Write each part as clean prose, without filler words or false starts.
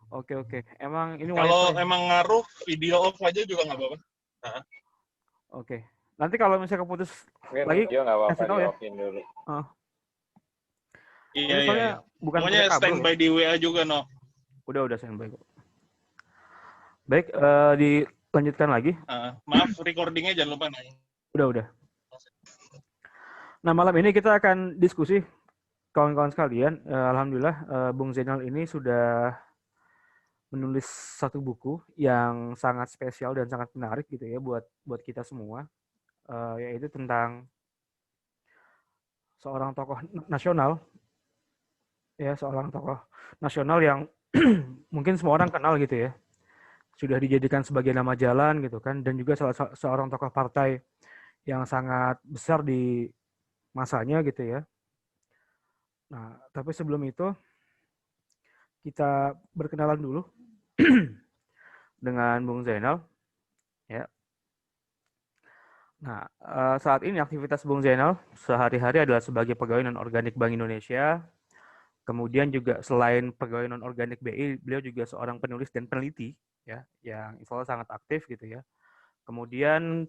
Oke, oke. Emang ini Kalau wifi. emang ngaruh, video off aja juga nggak apa-apa. Nah, Oke. Nanti kalau misalnya keputus Mungkin lagi video nggak apa-apa kasih tahu di ya. off-in dulu. Ah, iya, ini iya, iya. soalnya bukan Pokoknya pakai kabel ya. standby di WA juga, no. Udah standby kok. Baik, dilanjutkan lagi. Maaf, recordingnya jangan lupa nanya. Udah. Nah, malam ini kita akan diskusi kawan-kawan sekalian. Alhamdulillah, Bung Zainal ini sudah menulis satu buku yang sangat spesial dan sangat menarik gitu ya buat kita semua, yaitu tentang seorang tokoh nasional, ya seorang tokoh nasional yang mungkin semua orang kenal gitu ya, sudah dijadikan sebagai nama jalan gitu kan, dan juga seorang tokoh partai yang sangat besar di masanya gitu ya. Nah, tapi sebelum itu kita berkenalan dulu dengan Bung Zainal ya. Nah, saat ini aktivitas Bung Zainal sehari-hari adalah sebagai pegawai non-organik Bank Indonesia. Kemudian juga selain pegawai non-organik BI, beliau juga seorang penulis dan peneliti ya, yang insya Allah sangat aktif gitu ya. Kemudian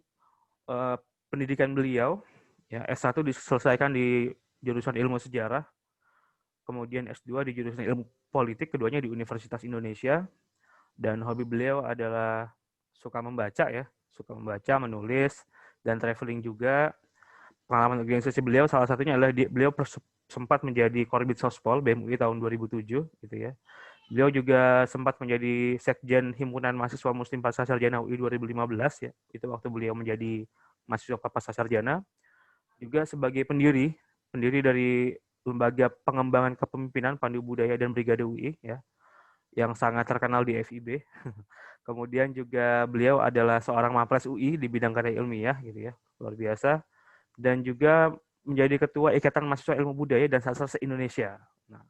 pendidikan beliau ya S1 diselesaikan di jurusan Ilmu Sejarah, kemudian S2 di jurusan Ilmu Politik, keduanya di Universitas Indonesia. Dan hobi beliau adalah suka membaca ya, suka membaca, menulis, dan traveling juga. Pengalaman organisasi beliau salah satunya adalah beliau sempat menjadi Korbit Sospol BEM UI tahun 2007 gitu ya. Beliau juga sempat menjadi Sekjen Himpunan Mahasiswa Muslim Pascasarjana UI 2015 ya. Itu waktu beliau menjadi mahasiswa Pascasarjana. Juga sebagai pendiri dari Lembaga Pengembangan Kepemimpinan Pandu Budaya dan Brigade UI ya, yang sangat terkenal di FIB. Kemudian juga beliau adalah seorang Mapres UI di bidang karya ilmiah gitu ya, luar biasa. Dan juga menjadi ketua Ikatan Mahasiswa Ilmu Budaya dan Sastra se-Indonesia. Nah,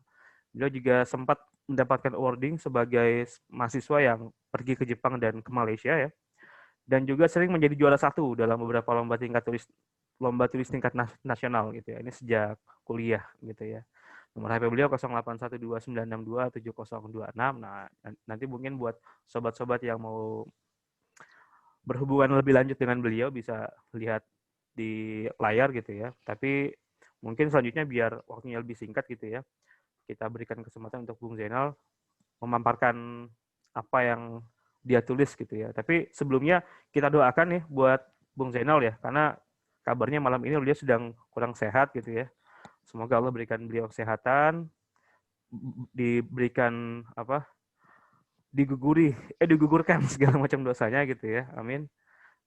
beliau juga sempat mendapatkan awarding sebagai mahasiswa yang pergi ke Jepang dan ke Malaysia ya. Dan juga sering menjadi juara satu dalam beberapa lomba tulis tingkat nasional gitu ya. Ini sejak kuliah gitu ya. Nomor HP beliau 081296270026. Nah, nanti mungkin buat sobat-sobat yang mau berhubungan lebih lanjut dengan beliau bisa lihat di layar gitu ya. Tapi mungkin selanjutnya biar waktunya lebih singkat gitu ya, kita berikan kesempatan untuk Bung Zainal memaparkan apa yang dia tulis gitu ya. Tapi sebelumnya kita doakan nih buat Bung Zainal ya, karena kabarnya malam ini beliau sedang kurang sehat gitu ya. Semoga Allah berikan beliau kesehatan, diberikan digugurkan segala macam dosanya gitu ya. Amin.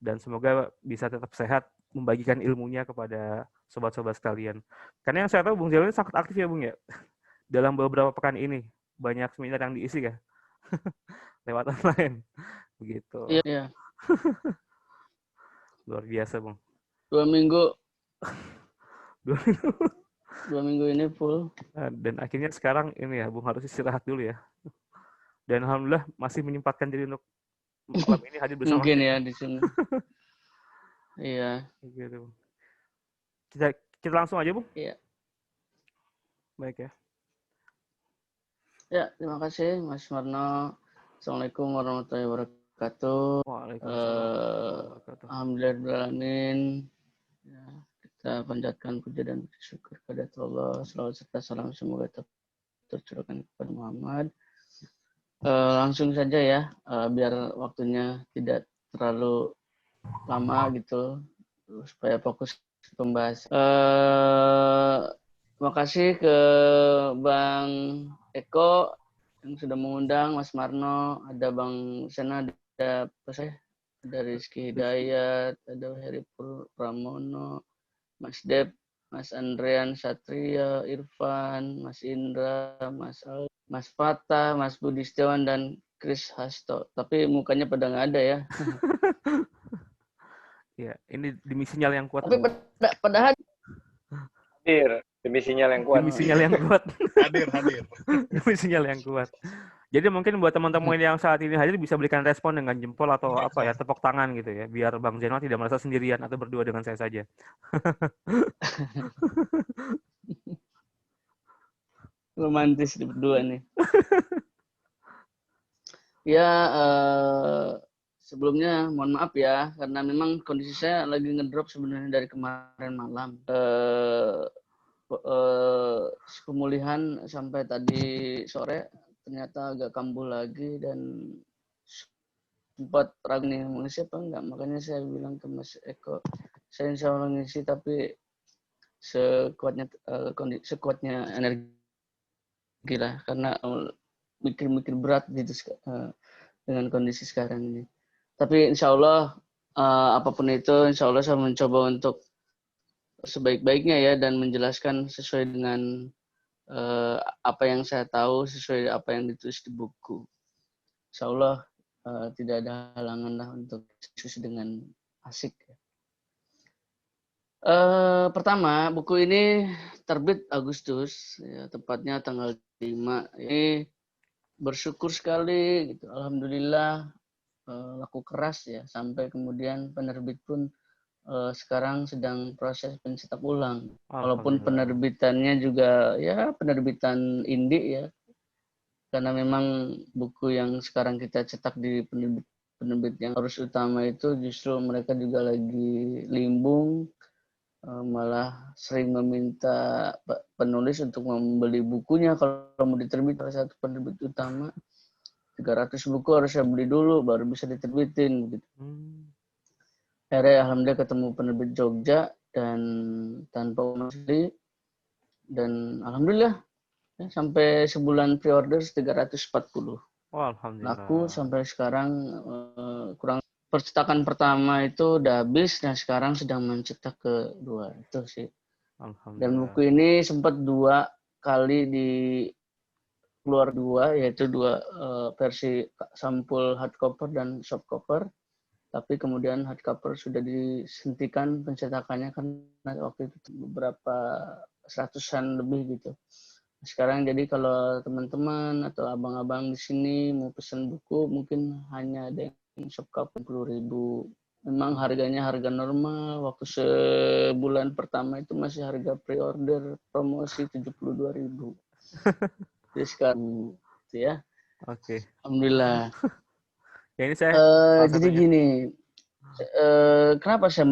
Dan semoga bisa tetap sehat membagikan ilmunya kepada sobat-sobat sekalian. Karena yang saya tahu Bung Zainal ini sangat aktif ya Bung ya. Dalam beberapa pekan ini banyak seminar yang diisi kan lewat online begitu. Iya. Luar biasa Bung. 2 minggu. 2 minggu. 2 minggu ini full. Dan akhirnya sekarang ini ya Bung harus istirahat dulu ya. Dan alhamdulillah masih menyempatkan diri untuk malam ini hadir bersama mungkin ya di sini. Iya. Gitu. Kita langsung aja Bung. Iya. Baik ya. Ya, terima kasih Mas Marno. Assalamualaikum warahmatullahi wabarakatuh. Waalaikumsalam. Alhamdulillahirrahmanirrahim. Ya, kita panjatkan puja dan syukur kepada Allah. Salawat serta salam semoga tercurahkan kepada Muhammad. Langsung saja ya, biar waktunya tidak terlalu lama gitu, supaya fokus ke pembahasan. Terima kasih ke Bang Eko yang sudah mengundang, Mas Marno, ada Bang Sena, ada Rizky Hidayat, ada Heri Pramono, Mas Dep, Mas Andrean Satria, Irfan, Mas Indra, Mas Fatah, Mas Budi Setiawan, dan Chris Hasto. Tapi mukanya pada nggak ada ya. Ya, ini demi sinyal yang kuat. Tapi padahal hadir demi sinyal yang kuat. Demi sinyal yang kuat. Hadir. Demi sinyal yang kuat. Jadi mungkin buat teman-teman yang saat ini hadir bisa berikan respon dengan jempol atau apa ya, tepuk tangan gitu ya, biar Bang Zainal tidak merasa sendirian atau berdua dengan saya saja. romantis di berdua nih. Ya, sebelumnya mohon maaf ya, karena memang kondisi saya lagi ngedrop sebenarnya dari kemarin malam. Pemulihan sampai tadi sore ternyata agak kambuh lagi dan sempat ragu nih mengisi apa enggak. Makanya saya bilang ke Mas Eko, saya insya Allah ngisi tapi sekuatnya energi lah, karena mikir-mikir berat gitu dengan kondisi sekarang ini. Tapi insya Allah apapun itu, insya Allah saya mencoba untuk sebaik-baiknya ya dan menjelaskan sesuai dengan apa yang saya tahu, sesuai apa yang ditulis di buku. Insya Allah tidak ada halangan lah untuk diskusi dengan asik. Pertama, buku ini terbit Agustus, ya, tepatnya tanggal 5. Ini bersyukur sekali, gitu. Alhamdulillah laku keras ya, sampai kemudian penerbit pun sekarang sedang proses pencetak ulang. Walaupun penerbitannya juga ya penerbitan indie ya, karena memang buku yang sekarang kita cetak di penerbit yang harus utama itu justru mereka juga lagi limbung, malah sering meminta penulis untuk membeli bukunya kalau mau diterbit salah satu penerbit utama. 300 buku harus saya beli dulu baru bisa diterbitin gitu. Akhirnya alhamdulillah ketemu penerbit Jogja dan tanpa beli, dan alhamdulillah ya, sampai sebulan pre-order 340. Laku sampai sekarang kurang. Percetakan pertama itu udah habis dan sekarang sedang mencetak kedua itu sih. Dan buku ini sempat 2 kali keluar 2, yaitu 2 versi sampul hardcover dan softcover. Tapi kemudian hardcover sudah disentikan pencetakannya karena waktu itu beberapa seratusan lebih gitu. Sekarang jadi kalau teman-teman atau abang-abang di sini mau pesan buku mungkin hanya ada yang softcover 10.000. Memang harganya harga normal. Waktu sebulan pertama itu masih harga pre-order promosi 72.000. Jadi sekarang gitu ya. Oke. Alhamdulillah. Ya ini saya jadi gini. Kenapa saya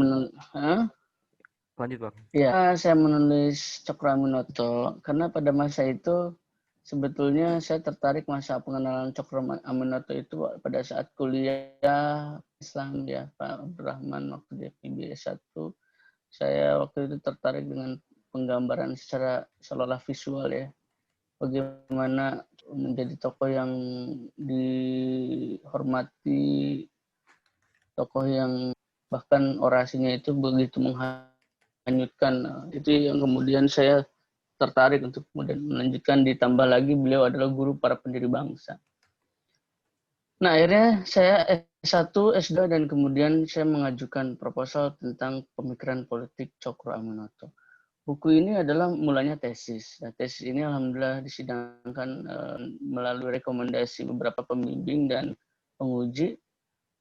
lanjut Bang. Ya, saya menulis Cokro Aminoto karena pada masa itu sebetulnya saya tertarik masa pengenalan Cokro Aminoto itu pada saat kuliah Islam ya Pak Abdurrahman waktu di FIB S1. Saya waktu itu tertarik dengan penggambaran secara seolah visual ya. Bagaimana menjadi tokoh yang dihormati, tokoh yang bahkan orasinya itu begitu menghanyutkan. Itu yang kemudian saya tertarik untuk kemudian melanjutkan, ditambah lagi beliau adalah guru para pendiri bangsa. Nah akhirnya saya S1, S2 dan kemudian saya mengajukan proposal tentang pemikiran politik Cokro Aminoto. Buku ini adalah mulanya tesis. Nah, tesis ini alhamdulillah disidangkan melalui rekomendasi beberapa pembimbing dan penguji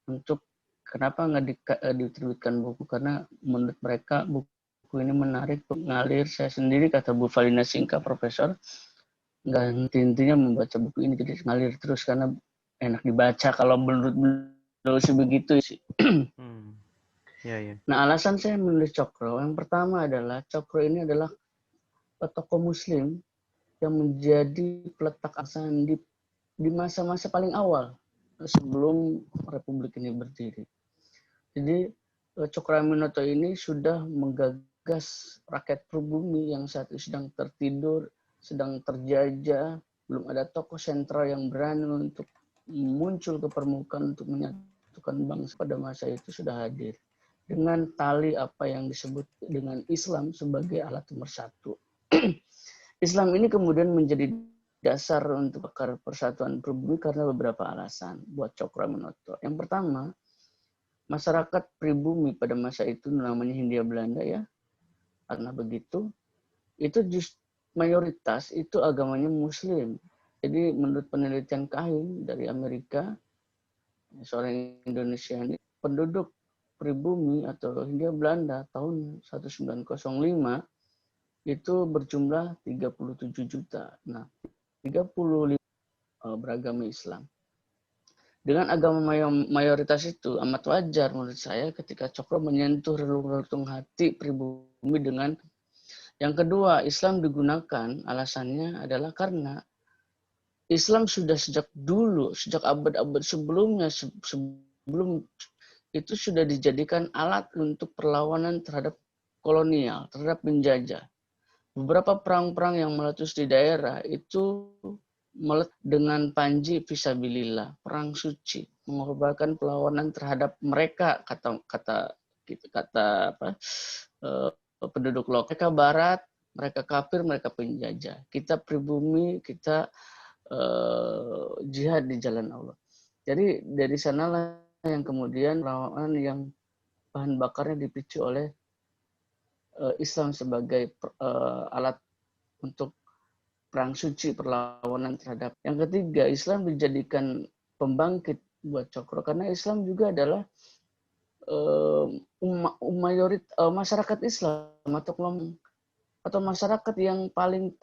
untuk kenapa nggak diterbitkan buku, karena menurut mereka buku ini menarik, mengalir. Saya sendiri, kata Bu Valina Singka, profesor, nggak henti-hentinya membaca buku ini, jadi ngalir terus karena enak dibaca kalau menurut beliau sih begitu sih. Nah alasan saya menulis Cokro, yang pertama adalah Cokro ini adalah tokoh muslim yang menjadi peletak asal di masa-masa paling awal sebelum Republik ini berdiri. Jadi Cokro Aminoto ini sudah menggagas rakyat pribumi yang saat itu sedang tertidur, sedang terjajah, belum ada tokoh sentral yang berani untuk muncul ke permukaan untuk menyatukan bangsa pada masa itu sudah hadir. Dengan tali apa yang disebut dengan Islam sebagai alat nomor 1. Islam ini kemudian menjadi dasar untuk akar persatuan pribumi karena beberapa alasan buat Cokro Aminoto. Yang pertama, masyarakat pribumi pada masa itu namanya Hindia Belanda ya, karena begitu, itu mayoritas itu agamanya Muslim. Jadi menurut penelitian Kahin dari Amerika, seorang Indonesia ini, penduduk pribumi atau Hindia Belanda tahun 1905 itu berjumlah 37 juta. Nah, 35 beragama Islam. Dengan agama mayoritas itu amat wajar menurut saya ketika Cokro menyentuh relung-relung hati pribumi dengan yang kedua, Islam digunakan alasannya adalah karena Islam sudah sejak dulu, sejak abad-abad sebelumnya, sebelum itu sudah dijadikan alat untuk perlawanan terhadap kolonial, terhadap penjajah. Beberapa perang-perang yang meletus di daerah itu dengan panji fisabilillah, perang suci, mengorbankan perlawanan terhadap mereka kata penduduk lokal. Mereka barat, mereka kafir, mereka penjajah. Kita pribumi, kita jihad di jalan Allah. Jadi dari sanalah yang kemudian perlawanan yang bahan bakarnya dipicu oleh Islam sebagai alat untuk perang suci, perlawanan terhadap. Yang ketiga, Islam dijadikan pembangkit buat Cokro karena Islam juga adalah masyarakat Islam atau masyarakat yang paling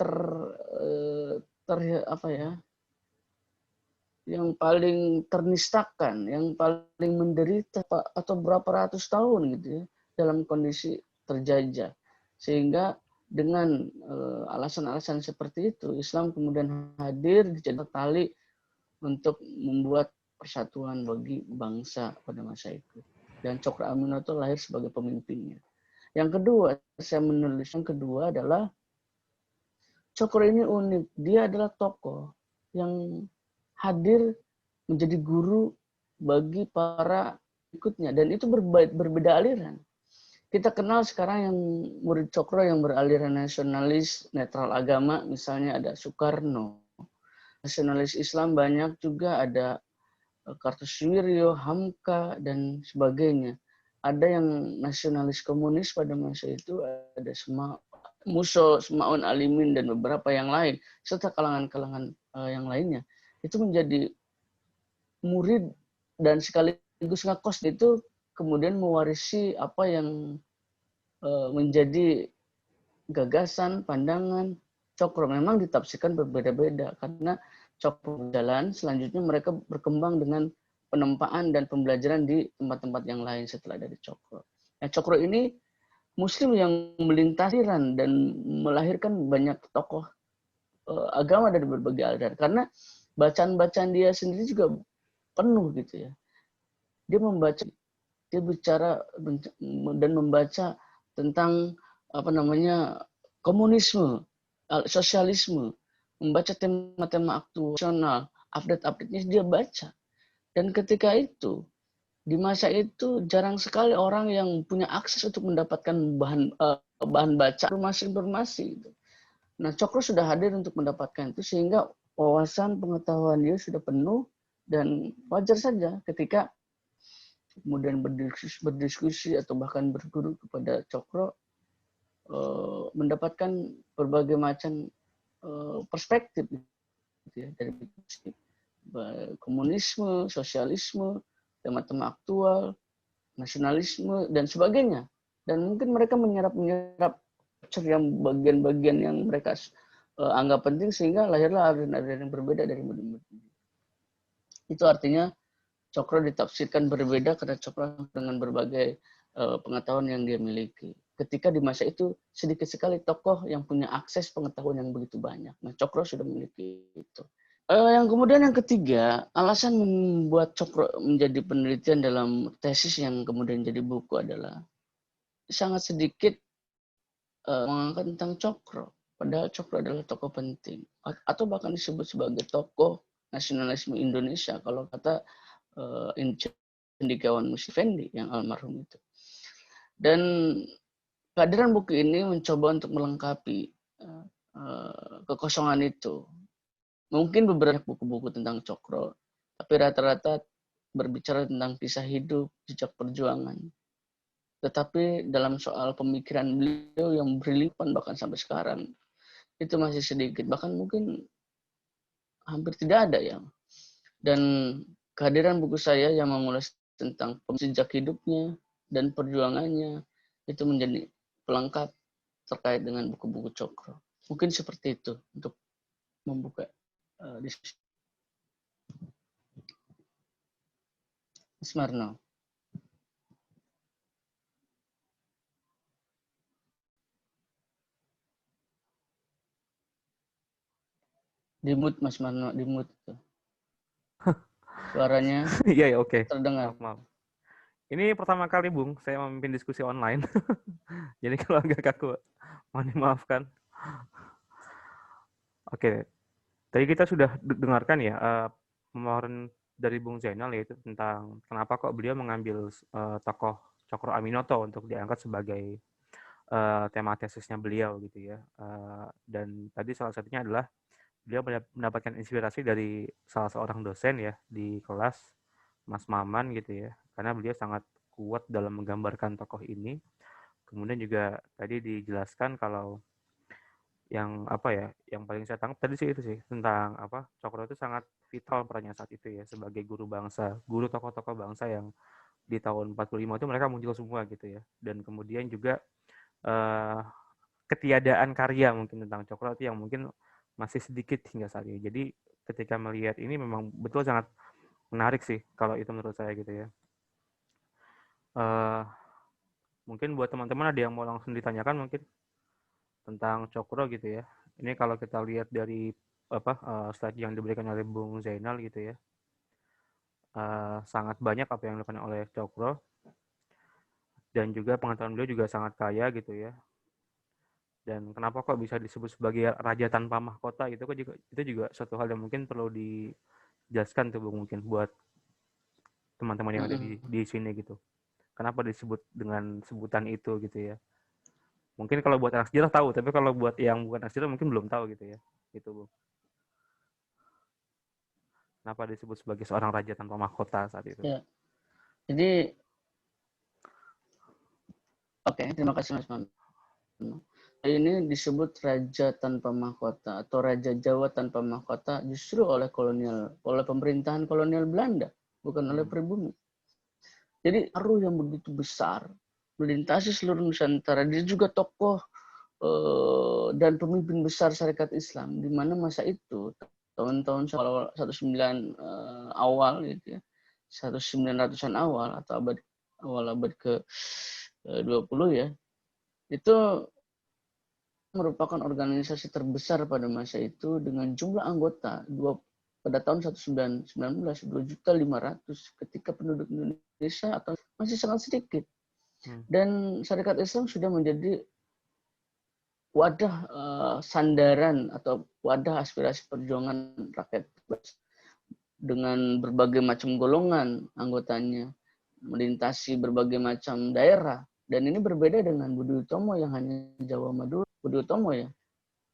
yang paling ternistakan, yang paling menderita atau berapa ratus tahun gitu ya dalam kondisi terjajah. Sehingga dengan alasan-alasan seperti itu Islam kemudian hadir jadi tali untuk membuat persatuan bagi bangsa pada masa itu. Dan Cokro Aminoto lahir sebagai pemimpinnya. Yang kedua, saya menulis yang kedua adalah Cokro ini unik. Dia adalah tokoh yang hadir menjadi guru bagi para ikutnya. Dan itu berbeda aliran. Kita kenal sekarang yang murid Cokro yang beraliran nasionalis, netral agama, misalnya ada Soekarno. Nasionalis Islam banyak juga, ada Kartosuwiryo, Hamka, dan sebagainya. Ada yang nasionalis komunis pada masa itu, ada Muso, Semaun Alimin, dan beberapa yang lain, serta kalangan-kalangan yang lainnya. Itu menjadi murid dan sekaligus ngekos itu kemudian mewarisi apa yang menjadi gagasan, pandangan Cokro. Memang ditafsirkan berbeda-beda karena Cokro berjalan, selanjutnya mereka berkembang dengan penempaan dan pembelajaran di tempat-tempat yang lain setelah dari Cokro. Nah, Cokro ini Muslim yang melintasi dan melahirkan banyak tokoh agama dari berbagai aliran. Karena bacaan-bacaan dia sendiri juga penuh gitu ya. Dia membaca, dia bicara dan membaca tentang komunisme, sosialisme, membaca tema-tema aktual, update-update-nya dia baca. Dan ketika itu, di masa itu jarang sekali orang yang punya akses untuk mendapatkan bahan baca informasi-informasi. Nah, Cokro sudah hadir untuk mendapatkan itu sehingga wawasan pengetahuan dia sudah penuh dan wajar saja ketika kemudian berdiskusi atau bahkan berguru kepada Cokro mendapatkan berbagai macam perspektif gitu ya, dari komunisme, sosialisme, tema-tema aktual, nasionalisme dan sebagainya. Dan mungkin mereka menyerap yang bagian-bagian yang mereka anggap penting sehingga lahirlah aliran-aliran yang berbeda dari murid-murid. Itu artinya Cokro ditafsirkan berbeda karena Cokro dengan berbagai pengetahuan yang dia miliki. Ketika di masa itu sedikit sekali tokoh yang punya akses pengetahuan yang begitu banyak. Nah, Cokro sudah memiliki itu. Yang kemudian yang ketiga, alasan membuat Cokro menjadi penelitian dalam tesis yang kemudian jadi buku adalah sangat sedikit mengangkat tentang Cokro. Padahal Cokro adalah tokoh penting. Atau bahkan disebut sebagai tokoh nasionalisme Indonesia kalau kata Cendekiawan Musi Effendi yang almarhum itu. Dan kehadiran buku ini mencoba untuk melengkapi kekosongan itu. Mungkin beberapa buku-buku tentang Cokro, tapi rata-rata berbicara tentang kisah hidup, jejak perjuangan. Tetapi dalam soal pemikiran beliau yang berlimpah bahkan sampai sekarang, itu masih sedikit. Bahkan mungkin hampir tidak ada ya. Dan kehadiran buku saya yang mengulas tentang jejak hidupnya dan perjuangannya itu menjadi pelengkap terkait dengan buku-buku Cokro. Mungkin seperti itu untuk membuka diskusi. Sumarno. Di-mute Mas Marno, di-mute tuh. Suaranya Iya ya, oke. terdengar. Maaf. Ini pertama kali Bung saya memimpin diskusi online. Jadi kalau agak kaku mohon dimaafkan. Oke. Tadi kita sudah dengarkan ya pemaparan dari Bung Zainal, yaitu tentang kenapa kok beliau mengambil tokoh Cokro Aminoto untuk diangkat sebagai tema tesisnya beliau gitu ya. Dan tadi salah satunya adalah beliau mendapatkan inspirasi dari salah seorang dosen ya di kelas, Mas Maman gitu ya. Karena beliau sangat kuat dalam menggambarkan tokoh ini. Kemudian juga tadi dijelaskan kalau yang apa ya, yang paling saya tangkap tadi sih itu sih tentang apa, Cokro itu sangat vital perannya saat itu ya sebagai guru bangsa, guru tokoh-tokoh bangsa yang di tahun 45 itu mereka muncul semua gitu ya. Dan kemudian juga ketiadaan karya mungkin tentang Cokro itu yang mungkin masih sedikit hingga saat ini. Jadi ketika melihat ini memang betul sangat menarik sih kalau itu menurut saya gitu ya. Mungkin buat teman-teman ada yang mau langsung ditanyakan mungkin tentang Cokro gitu ya. Ini kalau kita lihat dari apa slide yang diberikan oleh Bung Zainal gitu ya, sangat banyak apa yang dilakukan oleh Cokro, dan juga pengetahuan beliau juga sangat kaya gitu ya. Dan kenapa kok bisa disebut sebagai raja tanpa mahkota itu juga suatu hal yang mungkin perlu dijelaskan tuh Bung, mungkin buat teman-teman yang ada di sini gitu. Kenapa disebut dengan sebutan itu gitu ya. Mungkin kalau buat anak sejarah tahu, tapi kalau buat yang bukan anak sejarah mungkin belum tahu gitu ya. Gitu, Bung. Kenapa disebut sebagai seorang raja tanpa mahkota saat itu? Ya. Jadi oke, terima kasih Mas Marno. Ini disebut raja tanpa mahkota atau raja Jawa tanpa mahkota justru oleh pemerintahan kolonial Belanda, bukan oleh pribumi. Jadi arus yang begitu besar melintasi seluruh Nusantara. Dia juga tokoh dan pemimpin besar syarikat Islam di mana masa itu tahun-tahun 19 awal gitu ya, 1900-an awal atau abad ke 20 ya, itu merupakan organisasi terbesar pada masa itu dengan jumlah anggota pada tahun 1919 2.500.000 ketika penduduk Indonesia atau masih sangat sedikit. Dan syarikat Islam sudah menjadi wadah sandaran atau wadah aspirasi perjuangan rakyat dengan berbagai macam golongan anggotanya, melintasi berbagai macam daerah. Dan ini berbeda dengan Budi Utomo yang hanya Jawa Madura. Budi Utomo ya,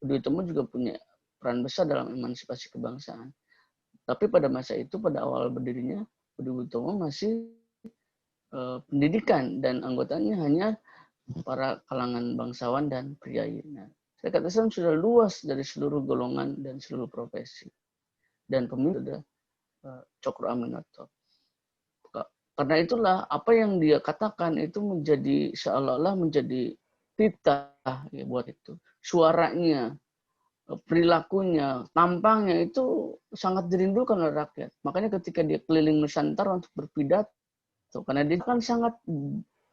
Budi Utomo juga punya peran besar dalam emansipasi kebangsaan. Tapi pada masa itu, pada awal berdirinya, Budi Utomo masih pendidikan dan anggotanya hanya para kalangan bangsawan dan priai. Nah, syarikat Islam sudah luas dari seluruh golongan dan seluruh profesi. Dan pemimpin sudah Cokro Aminoto. Karena itulah apa yang dia katakan itu menjadi seolah-olah menjadi titah ya buat itu. Suaranya, perilakunya, tampangnya itu sangat dirindukan oleh rakyat. Makanya ketika dia keliling Nusantara untuk berpidato, karena dia kan sangat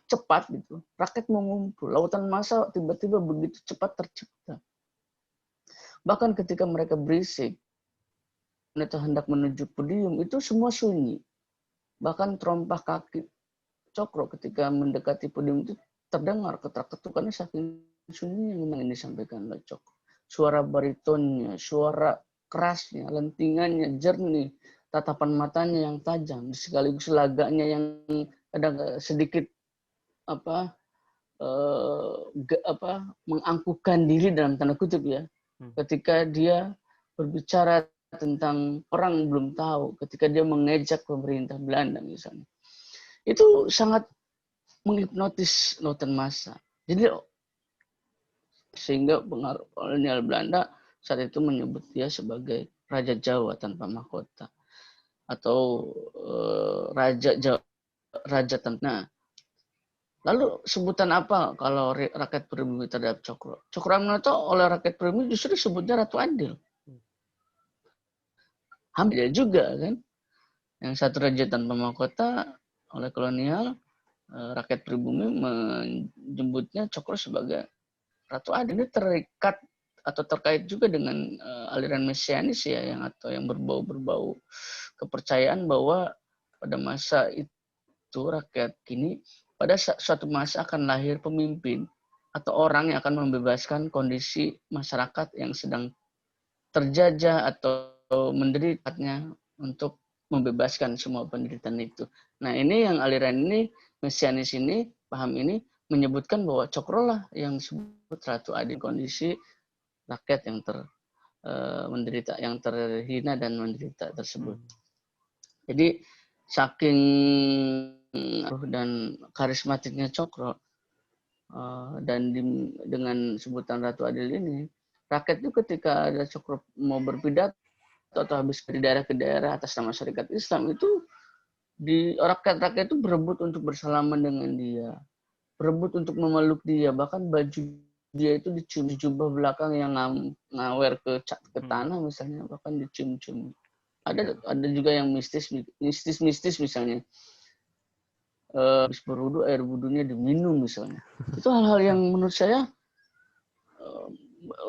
cepat gitu. Rakyat mengumpul, lautan massa tiba-tiba begitu cepat tercipta. Bahkan ketika mereka berisik, mereka hendak menuju podium, itu semua sunyi. Bahkan terompah kaki Cokro ketika mendekati podium itu terdengar ketuk-ketukannya saking sunyi yang disampaikan oleh Cokro. Suara baritonnya, suara kerasnya, lentingannya jernih, tatapan matanya yang tajam, sekaligus laganya yang kadang sedikit mengangkuhkan diri dalam tanda kutip ya. Ketika dia berbicara tentang orang belum tahu, ketika dia mengejek pemerintah Belanda misalnya, itu sangat menghipnotis lautan massa. Jadi sehingga pengaruh kolonial Belanda saat itu menyebut dia sebagai Raja Jawa tanpa mahkota atau Raja tanpa. Nah, lalu sebutan apa kalau rakyat pribumi terhadap Cokro? Cokro Aminoto oleh rakyat pribumi justru disebutnya Ratu Adil. Hampir juga kan. Yang satu raja tanpa mahkota, oleh kolonial, rakyat pribumi menyebutnya Cokro sebagai Ratu Adil. Ini terikat atau terkait juga dengan aliran mesianis ya, yang berbau-berbau kepercayaan bahwa pada masa itu rakyat kini pada suatu masa akan lahir pemimpin atau orang yang akan membebaskan kondisi masyarakat yang sedang terjajah atau menderitanya untuk membebaskan semua penderitaan itu. Nah, ini yang aliran ini, mesianis ini, paham ini menyebutkan bahwa Cokro lah yang disebut Ratu Adil, kondisi rakyat yang menderita, yang terhina dan menderita tersebut. Jadi saking dan karismatiknya Cokro dan dengan sebutan Ratu Adil ini, rakyat itu ketika ada Cokro mau berpidato atau habis dari daerah ke daerah atas nama Syarikat Islam itu, rakyat itu berebut untuk bersalaman dengan dia, berebut untuk memeluk dia, bahkan baju dia itu dicium di jubah belakang yang ngawer ke tanah misalnya, bahkan dicium-cium. Ada juga yang mistis misalnya, habis berwudu air wudunya diminum misalnya. Itu hal-hal yang menurut saya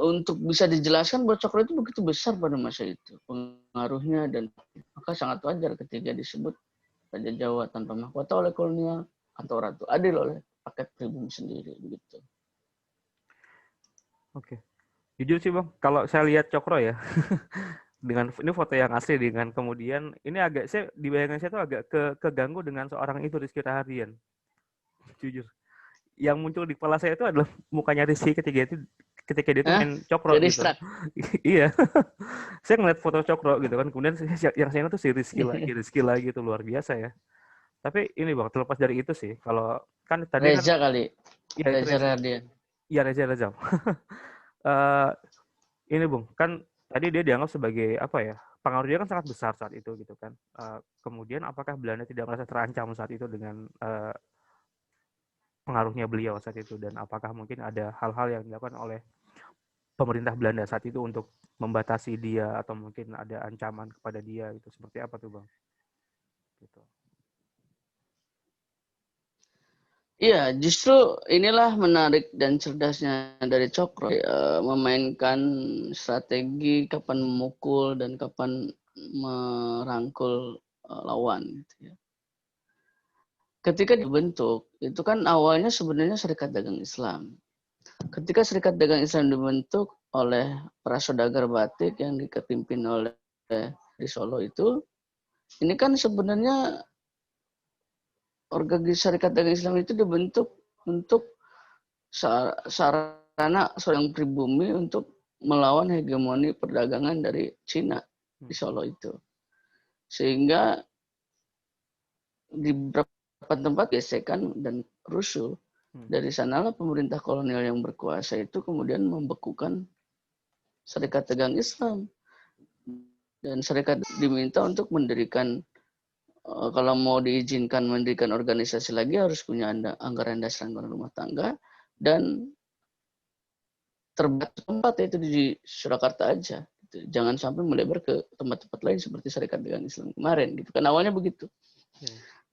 untuk bisa dijelaskan bahwa Cokro itu begitu besar pada masa itu pengaruhnya, dan maka sangat wajar ketika disebut Raja Jawa tanpa mahkota oleh kolonial atau Ratu Adil oleh rakyat pribumi sendiri begitu. Oke. Jujur sih Bang, kalau saya lihat Cokro ya, dengan ini foto yang asli dengan kemudian ini agak, saya di bayangan saya tuh agak keganggu dengan seorang itu, Rizky Rahadian. Jujur. Yang muncul di kepala saya itu adalah mukanya Rizky ketika dia tuh main Cokro gitu. Iya. Saya ngeliat foto Cokro gitu kan, kemudian yang saya ingat tuh si Rizky lagi itu luar biasa ya. Tapi ini Bang, terlepas dari itu sih, kalau kan tadi Reza kan kali. Ya, Reza Rahadian. Iya, Reza. Ini Bung, kan tadi dia dianggap sebagai apa ya? Pengaruh dia kan sangat besar saat itu gitu kan. Kemudian apakah Belanda tidak merasa terancam saat itu dengan pengaruhnya beliau saat itu, dan apakah mungkin ada hal-hal yang dilakukan oleh pemerintah Belanda saat itu untuk membatasi dia atau mungkin ada ancaman kepada dia gitu, seperti apa tuh Bang? Gitu. Iya, justru inilah menarik dan cerdasnya dari Cokro, memainkan strategi kapan memukul dan kapan merangkul lawan. Gitu ya. Ketika dibentuk, itu kan awalnya sebenarnya Serikat Dagang Islam. Ketika Serikat Dagang Islam dibentuk oleh para saudagar batik yang dipimpin oleh di Solo itu, ini kan sebenarnya organisasi Serikat Dagang Islam itu dibentuk untuk sarana seorang pribumi untuk melawan hegemoni perdagangan dari Cina di Solo itu. Sehingga di beberapa tempat gesekan dan rusuh. Dari sanalah pemerintah kolonial yang berkuasa itu kemudian membekukan Serikat Dagang Islam. Dan serikat diminta untuk mendirikan, kalau mau diizinkan mendirikan organisasi lagi harus punya anggaran dasar anggaran rumah tangga, dan terbatas tempat, yaitu di Surakarta aja. Gitu. Jangan sampai melebar ke tempat-tempat lain seperti Serikat Dagang Islam kemarin. Gitu kan awalnya begitu.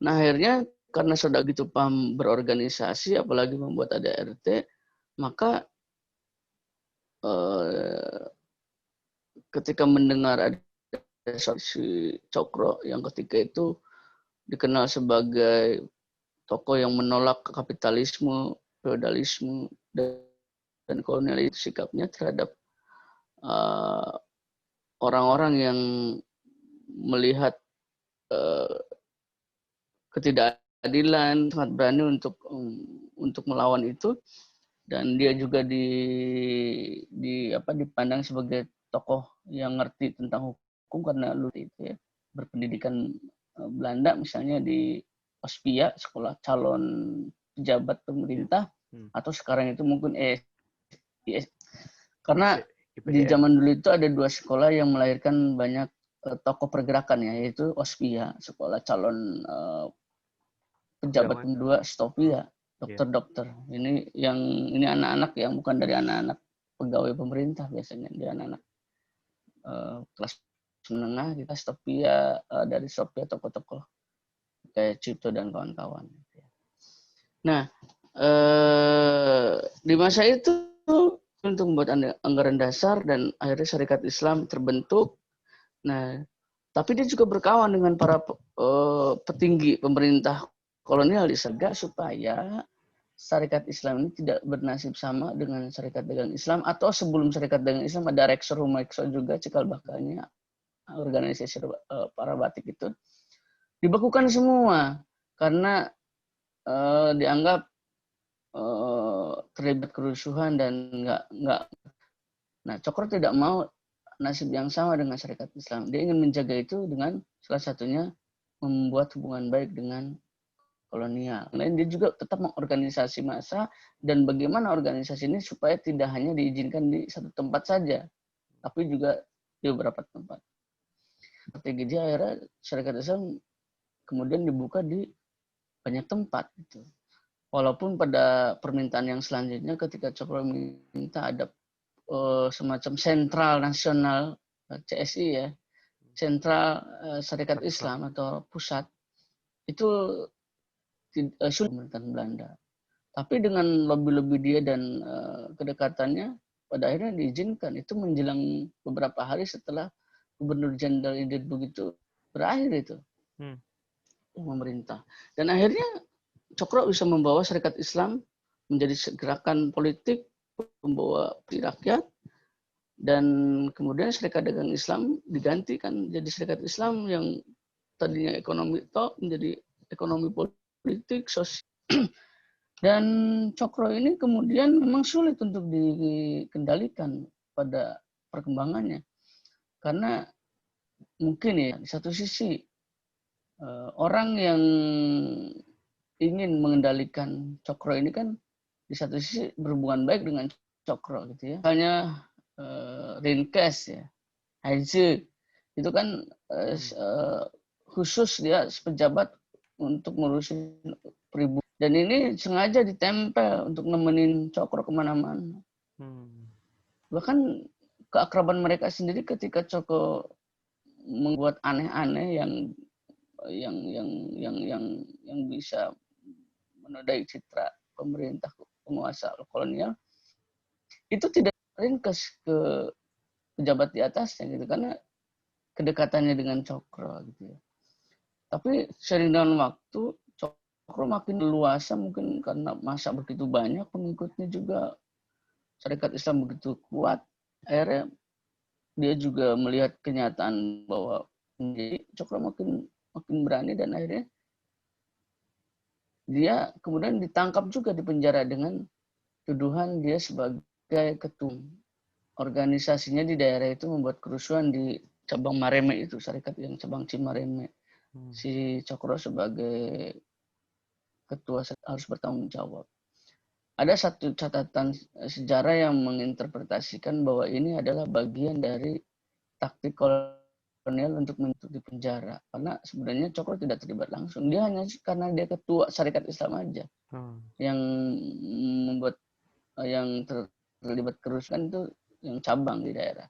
Nah akhirnya karena sudah gitu paham berorganisasi, apalagi membuat ADRT, maka ketika mendengar ada si Cokro yang ketika itu dikenal sebagai tokoh yang menolak kapitalisme, feodalisme, dan kolonialisme, sikapnya terhadap orang-orang yang melihat ketidakadilan, sangat berani untuk melawan itu, dan dia juga dipandang sebagai tokoh yang ngerti tentang hukum karena itu ya, berpendidikan Belanda misalnya di Ospia, sekolah calon pejabat pemerintah, atau sekarang itu mungkin karena di zaman dulu itu ada 2 sekolah yang melahirkan banyak tokoh pergerakan ya, yaitu Ospia, sekolah calon pejabat kedua, Stopia, dokter-dokter. Ini anak-anak yang bukan dari anak-anak pegawai pemerintah biasanya, dia anak-anak kelas menengah. Kita Stopia, dari Stopia tokoh-tokoh kayak Cipto dan kawan-kawan. Nah, di masa itu untuk membuat anggaran dasar dan akhirnya Syarikat Islam terbentuk. Nah, tapi dia juga berkawan dengan para petinggi pemerintah kolonial di Serga supaya Syarikat Islam ini tidak bernasib sama dengan Syarikat Dagang Islam, atau sebelum Syarikat Dagang Islam ada Rekso Rumekso juga, cikal bakalnya organisasi para batik itu dibekukan semua karena dianggap terlibat kerusuhan dan nggak. Nah, Cokro tidak mau nasib yang sama dengan Syarikat Islam. Dia ingin menjaga itu dengan salah satunya membuat hubungan baik dengan kolonial. Lain dia juga tetap mengorganisasi massa dan bagaimana organisasi ini supaya tidak hanya diizinkan di satu tempat saja, tapi juga di beberapa tempat. Strategi dia akhirnya Syarikat Islam kemudian dibuka di banyak tempat. Gitu. Walaupun pada permintaan yang selanjutnya ketika Cokro minta ada semacam sentral nasional CSI ya, sentral Syarikat Islam atau pusat, itu sulit pemerintahan Belanda. Tapi dengan lobby-lobby dia dan kedekatannya, pada akhirnya diizinkan. Itu menjelang beberapa hari setelah Gubernur Jenderal Hindenburg itu berakhir itu memerintah. Dan akhirnya Cokro bisa membawa Syarikat Islam menjadi gerakan politik, membawa rakyat, dan kemudian Syarikat Dagang Islam digantikan jadi Syarikat Islam yang tadinya ekonomi tok menjadi ekonomi politik, sosial. Dan Cokro ini kemudian memang sulit untuk dikendalikan pada perkembangannya. Karena mungkin ya di satu sisi orang yang ingin mengendalikan Cokro ini kan di satu sisi berhubungan baik dengan Cokro gitu ya. Misalnya Rinkes ya, Haize itu kan khusus dia pejabat untuk ngurusin pribumi. Dan ini sengaja ditempel untuk nemenin Cokro kemana-mana. Bahkan keakraban mereka sendiri ketika Cokro membuat aneh-aneh yang bisa menodai citra pemerintah penguasa kolonial, itu tidak ringkas ke pejabat di atasnya gitu karena kedekatannya dengan Cokro gitu ya. Tapi seiring dengan waktu Cokro makin luasa mungkin karena masa begitu banyak pengikutnya juga, Syarikat Islam begitu kuat, akhirnya dia juga melihat kenyataan bahwa Cokro makin berani dan akhirnya dia kemudian ditangkap juga di penjara dengan tuduhan dia sebagai ketua organisasinya di daerah itu membuat kerusuhan di cabang Mareme itu, syarikat yang cabang Cimareme. Si Cokro sebagai ketua harus bertanggung jawab. Ada satu catatan sejarah yang menginterpretasikan bahwa ini adalah bagian dari taktik kolonial untuk di penjara. Karena sebenarnya Cokro tidak terlibat langsung. Dia hanya karena dia ketua Syarikat Islam aja yang membuat yang terlibat kerusuhan itu yang cabang di daerah.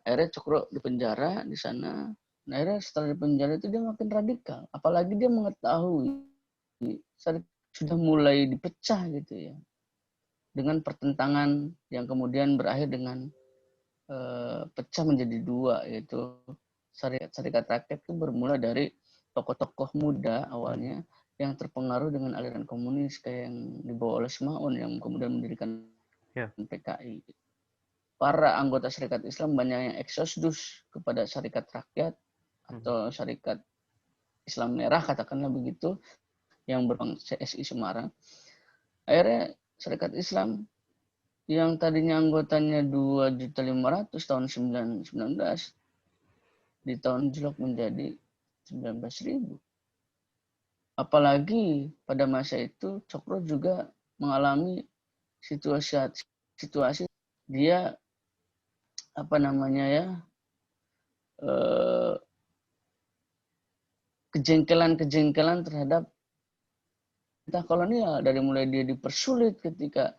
Akhirnya Cokro di penjara di sana. Nah, akhirnya setelah di penjara itu dia makin radikal. Apalagi dia mengetahui sudah mulai dipecah gitu ya. Dengan pertentangan yang kemudian berakhir dengan pecah menjadi dua, yaitu Syarikat Rakyat itu bermula dari tokoh-tokoh muda awalnya yang terpengaruh dengan aliran komunis kayak yang dibawa oleh Semaun yang kemudian mendirikan PKI. Para anggota Syarikat Islam banyak yang eksodus kepada Syarikat Rakyat atau Syarikat Islam Merah katakanlah begitu yang berbang CSI Semarang. Akhirnya Syarikat Islam yang tadinya anggotanya 2.500.000 tahun 1919 di tahun jelok menjadi 19.000. Apalagi pada masa itu Cokro juga mengalami situasi dia kejengkelan terhadap pemerintah kolonial, dari mulai dia dipersulit ketika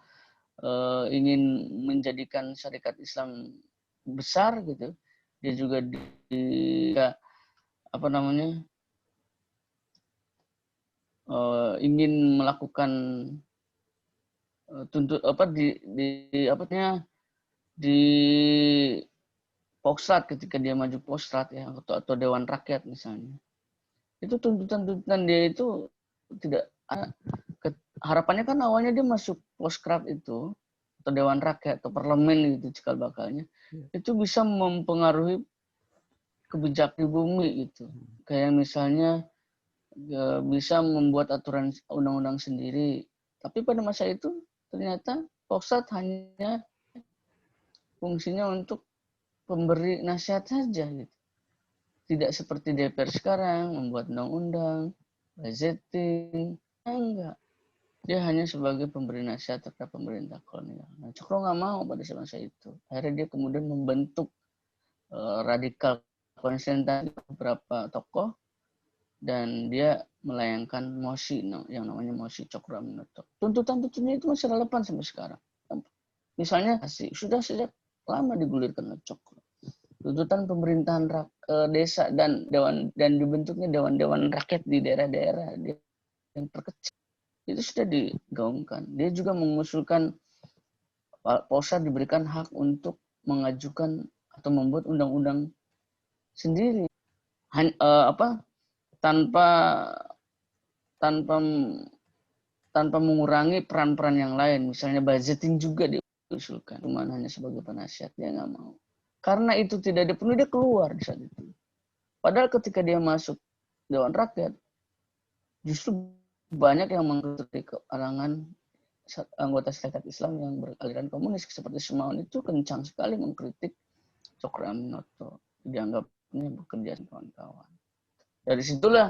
ingin menjadikan Syarikat Islam besar gitu. Dia juga ingin melakukan di Pokstrat ketika dia maju Pokstrat ya atau Dewan Rakyat misalnya. Itu tuntutan dia itu tidak harapannya kan awalnya dia masuk Pokstrat itu atau Dewan Rakyat atau parlemen gitu cikal bakalnya. Itu bisa mempengaruhi kebijakan di bumi gitu. Kayak misalnya bisa membuat aturan undang-undang sendiri. Tapi pada masa itu ternyata Pokstrat hanya fungsinya untuk pemberi nasihat saja gitu. Tidak seperti DPR sekarang membuat undang-undang, budgeting, enggak. Dia hanya sebagai pemberi nasihat terhadap pemerintah kolonial. Nah, Cokro nggak mau pada masa itu. Akhirnya dia kemudian membentuk radikal konsentrasi beberapa tokoh dan dia melayangkan mosi yang namanya mosi Cokro Aminoto. Tuntutan-tuntutannya itu masih relevan sampai sekarang. Misalnya sudah sejak lama digulirkan oleh Cokro. Tuntutan pemerintahan desa dan dibentuknya dewan-dewan rakyat di daerah-daerah yang terkecil itu sudah digaungkan. Dia juga mengusulkan Polsat diberikan hak untuk mengajukan atau membuat undang-undang sendiri tanpa mengurangi peran-peran yang lain. Misalnya budgeting juga diusulkan, cuma hanya sebagai penasihat, dia nggak mau. Karena itu tidak dipenuhi, dia keluar di saat itu. Padahal ketika dia masuk Dewan Rakyat, justru banyak yang mengkritik kalangan anggota Serikat Islam yang beraliran komunis seperti Sumaun itu kencang sekali mengkritik Cokro Aminoto. Dianggapnya bekerja sama kawan-kawan. Dari situlah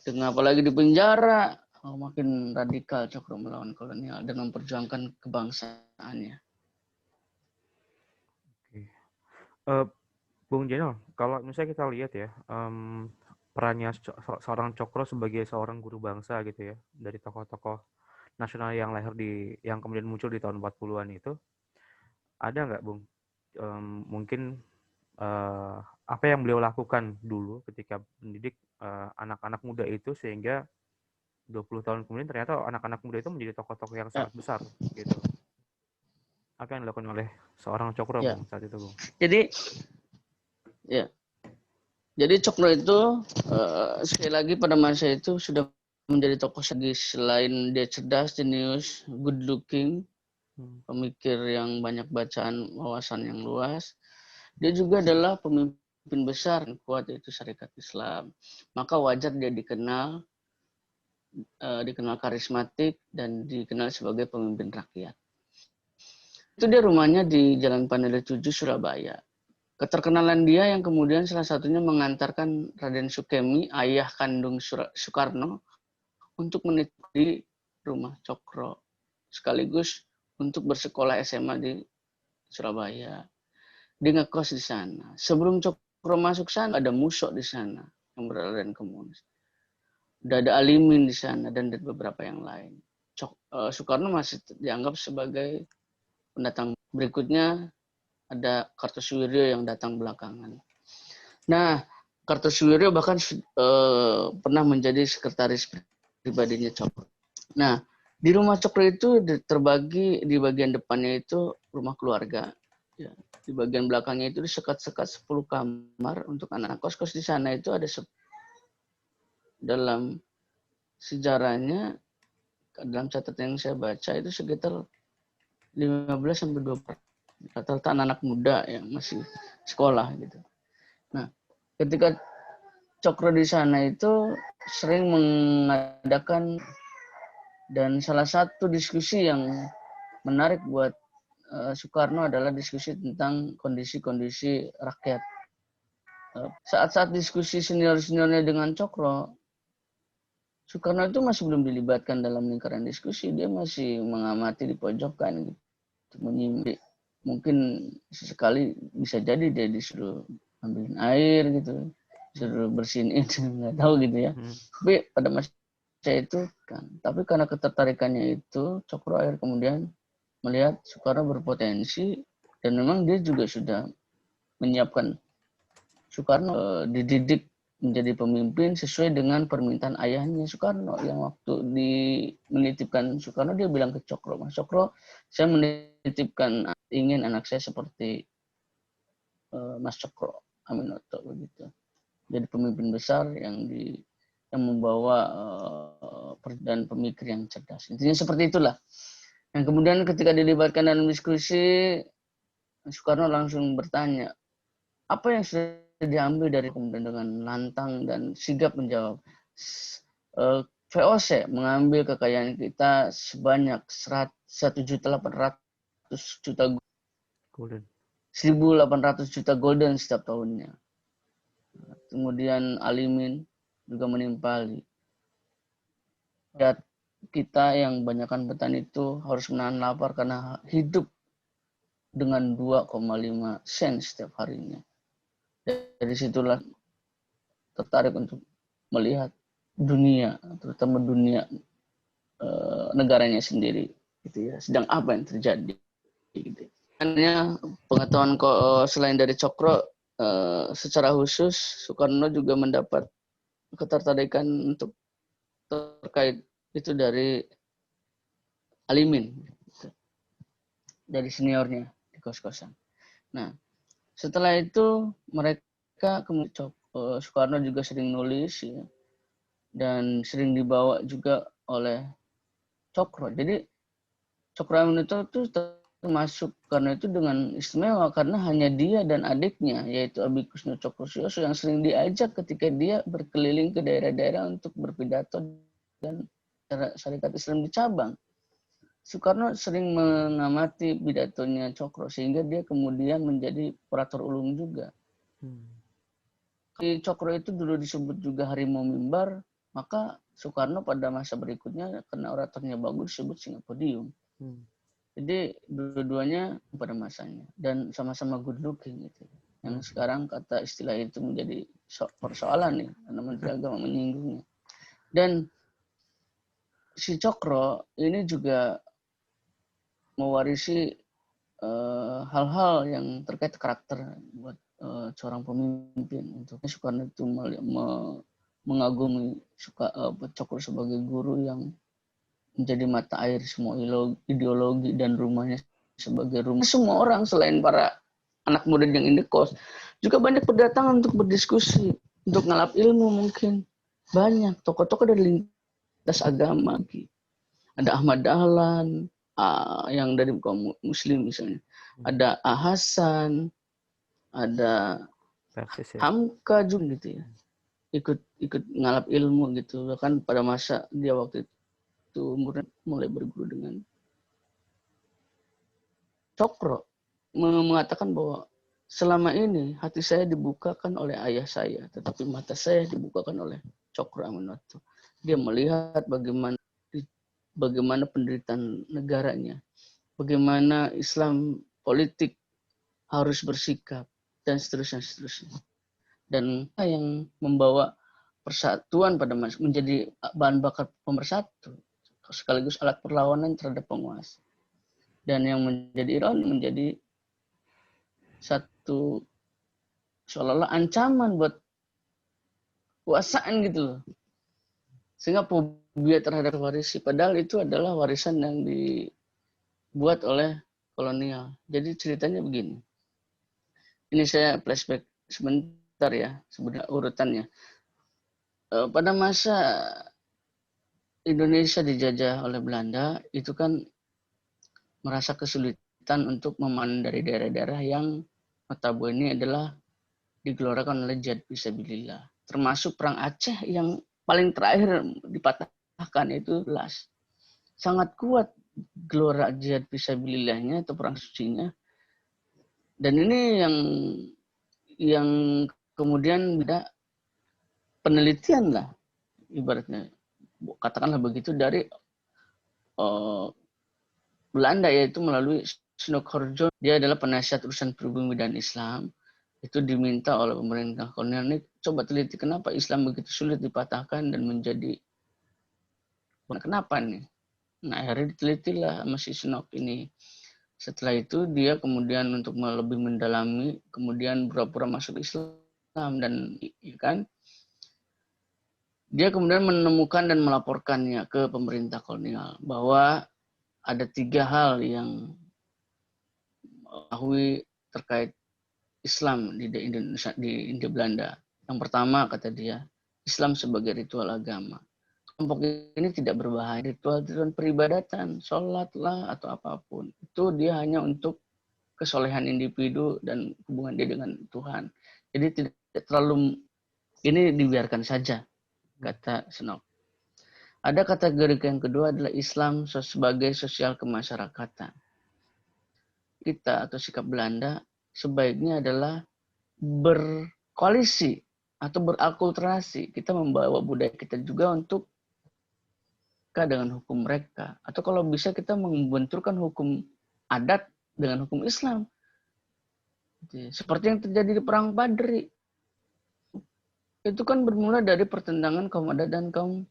dengan apalagi di penjara makin radikal Cokro melawan kolonial dan memperjuangkan kebangsaannya. Bung Jenal, kalau misalnya kita lihat ya, perannya seorang Cokro sebagai seorang guru bangsa gitu ya, dari tokoh-tokoh nasional yang lahir yang kemudian muncul di tahun 40-an itu, ada nggak Bung? Mungkin apa yang beliau lakukan dulu ketika mendidik anak-anak muda itu sehingga 20 tahun kemudian ternyata anak-anak muda itu menjadi tokoh-tokoh yang sangat besar gitu. Apa yang dilakukan oleh seorang Cokro Bung saat itu Bung? Jadi Cokro itu sekali lagi pada masa itu sudah menjadi tokoh selain dia cerdas, jenius, good looking, pemikir yang banyak bacaan, wawasan yang luas. Dia juga adalah pemimpin besar yang kuat yaitu Syarikat Islam. Maka wajar dia dikenal karismatik dan dikenal sebagai pemimpin rakyat. Itu dia rumahnya di Jalan Panele 7 Surabaya. Keterkenalan dia yang kemudian salah satunya mengantarkan Raden Sukemi, ayah kandung Soekarno, untuk menitip di rumah Cokro. Sekaligus untuk bersekolah SMA di Surabaya. Dia ngekos di sana. Sebelum Cokro masuk sana, ada Musok di sana yang beraliran komunis. Udah ada Alimin di sana dan beberapa yang lain. Soekarno masih dianggap sebagai pendatang. Berikutnya ada Kartosuwiryo yang datang belakangan. Nah, Kartosuwiryo bahkan pernah menjadi sekretaris pribadinya Cokro. Nah, di rumah Cokro itu terbagi di bagian depannya itu rumah keluarga. Ya, di bagian belakangnya itu disekat-sekat 10 kamar untuk anak kos-kos di sana itu ada dalam sejarahnya, dalam catatan yang saya baca itu sekitar 15 sampai 20 rata-rata anak muda yang masih sekolah gitu. Nah, ketika Cokro di sana itu sering mengadakan dan salah satu diskusi yang menarik buat Soekarno adalah diskusi tentang kondisi-kondisi rakyat. Saat-saat diskusi senior-seniornya dengan Cokro, Soekarno itu masih belum dilibatkan dalam lingkaran diskusi, dia masih mengamati di pojokan gitu, menyimak. Mungkin sesekali bisa jadi dia disuruh ambilin air gitu, disuruh bersihin itu, nggak tahu gitu ya. Tapi pada masa itu kan, tapi karena ketertarikannya itu, Cokro akhir kemudian melihat Soekarno berpotensi dan memang dia juga sudah menyiapkan Soekarno dididik menjadi pemimpin sesuai dengan permintaan ayahnya Soekarno, yang waktu menitipkan Soekarno, dia bilang ke Cokro, Mas Cokro, saya menitipkan ingin anak saya seperti Mas Cokro Aminoto begitu. Jadi pemimpin besar yang membawa dan pemikir yang cerdas. Intinya seperti itulah. Yang kemudian ketika dilibatkan dalam diskusi, Soekarno langsung bertanya, apa yang sudah diambil dari kemudian dengan lantang dan sigap menjawab. VOC mengambil kekayaan kita sebanyak 1.800.000 juta golden. 1.800 juta golden setiap tahunnya. Kemudian Alimin juga menimpali. Dan kita yang banyakkan petani itu harus menahan lapar karena hidup dengan 2,5 sen setiap harinya. Dari situlah tertarik untuk melihat dunia, terutama dunia negaranya sendiri, gitu ya. Sedang apa yang terjadi? Gitu. Hanya pengetahuan selain dari Cokro, secara khusus Soekarno juga mendapat ketertarikan untuk terkait itu dari Alimin, gitu. Dari seniornya di kos-kosan. Nah, setelah itu mereka kemudian Soekarno juga sering nulis ya, dan sering dibawa juga oleh Cokro. Jadi Cokro Aminoto itu termasuk karena itu dengan istimewa karena hanya dia dan adiknya yaitu Abi Kusno Cokrosuyoso yang sering diajak ketika dia berkeliling ke daerah-daerah untuk berpidato dan Syarikat Islam di cabang. Soekarno sering mengamati pidatonya Cokro sehingga dia kemudian menjadi kurator ulum juga. Di Cokro itu dulu disebut juga harimau mimbar, maka Soekarno pada masa berikutnya karena oratornya bagus disebut singa podium. Jadi dua-duanya pada masanya dan sama-sama good looking gitu. Yang sekarang kata istilah itu menjadi persoalan nih karena Menteri Agama menyinggungnya. Dan si Cokro ini juga mewarisi hal-hal yang terkait karakter buat seorang pemimpin. Untuk Soekarno itu mengagumi Cokro sebagai guru yang menjadi mata air semua ideologi dan rumahnya sebagai rumah. Semua orang selain para anak muda yang indekos juga banyak berdatangan untuk berdiskusi, untuk ngalap ilmu mungkin. Banyak tokoh-tokoh dari lintas agama. Ada Ahmad Dahlan, yang dari kaum muslim misalnya. Ada Hasan, ada Hamka juga gitu ya. Ikut ngalap ilmu gitu. Bahkan pada masa dia waktu itu umurnya mulai berguru dengan Cokro mengatakan bahwa selama ini hati saya dibukakan oleh ayah saya, tetapi mata saya dibukakan oleh Cokro Aminoto. Dia melihat bagaimana penderitaan negaranya, bagaimana Islam politik harus bersikap, dan seterusnya. Dan yang membawa persatuan pada masyarakat menjadi bahan bakar pemersatu, sekaligus alat perlawanan terhadap penguasa. Dan yang menjadi ironi menjadi satu seolah-olah ancaman buat kekuasaan gitu loh. Sehingga fobia terhadap warisi, padahal itu adalah warisan yang dibuat oleh kolonial. Jadi ceritanya begini. Ini saya flashback sebentar ya, sebenarnya urutannya. Pada masa Indonesia dijajah oleh Belanda, itu kan merasa kesulitan untuk memanen dari daerah-daerah yang notabene adalah digelorkan oleh jihad fisabilillah. Termasuk perang Aceh yang paling terakhir dipatahkan itu jelas. Sangat kuat gelora jihad fisabilillahnya atau perang sucinya. Dan ini yang kemudian beda penelitian lah ibaratnya. Katakanlah begitu dari Belanda, yaitu melalui Snokharjo. Dia adalah penasihat urusan pribumi dan Islam. Itu diminta oleh pemerintah kolonial ini, coba teliti kenapa Islam begitu sulit dipatahkan dan menjadi kenapa nih. Nah akhirnya ditelitilah sama si Snok ini. Setelah itu dia kemudian untuk lebih mendalami, kemudian pura-pura masuk Islam dan kan Dia kemudian menemukan dan melaporkannya ke pemerintah kolonial bahwa ada 3 hal yang mengetahui terkait Islam di Indonesia, di Hindia Belanda. Yang pertama, kata dia, Islam sebagai ritual agama. Kelompok ini tidak berbahaya, ritual peribadatan, sholat lah atau apapun. Itu dia hanya untuk kesolehan individu dan hubungan dia dengan Tuhan. Jadi tidak terlalu, ini dibiarkan saja, kata Senok. Ada kategori yang kedua adalah Islam sebagai sosial kemasyarakatan. Kita atau sikap Belanda sebaiknya adalah berkoalisi atau berakulturasi. Kita membawa budaya kita juga untuk dengan hukum mereka. Atau kalau bisa kita membenturkan hukum adat dengan hukum Islam. Seperti yang terjadi di Perang Padri. Itu kan bermula dari pertentangan kaum adat dan kaum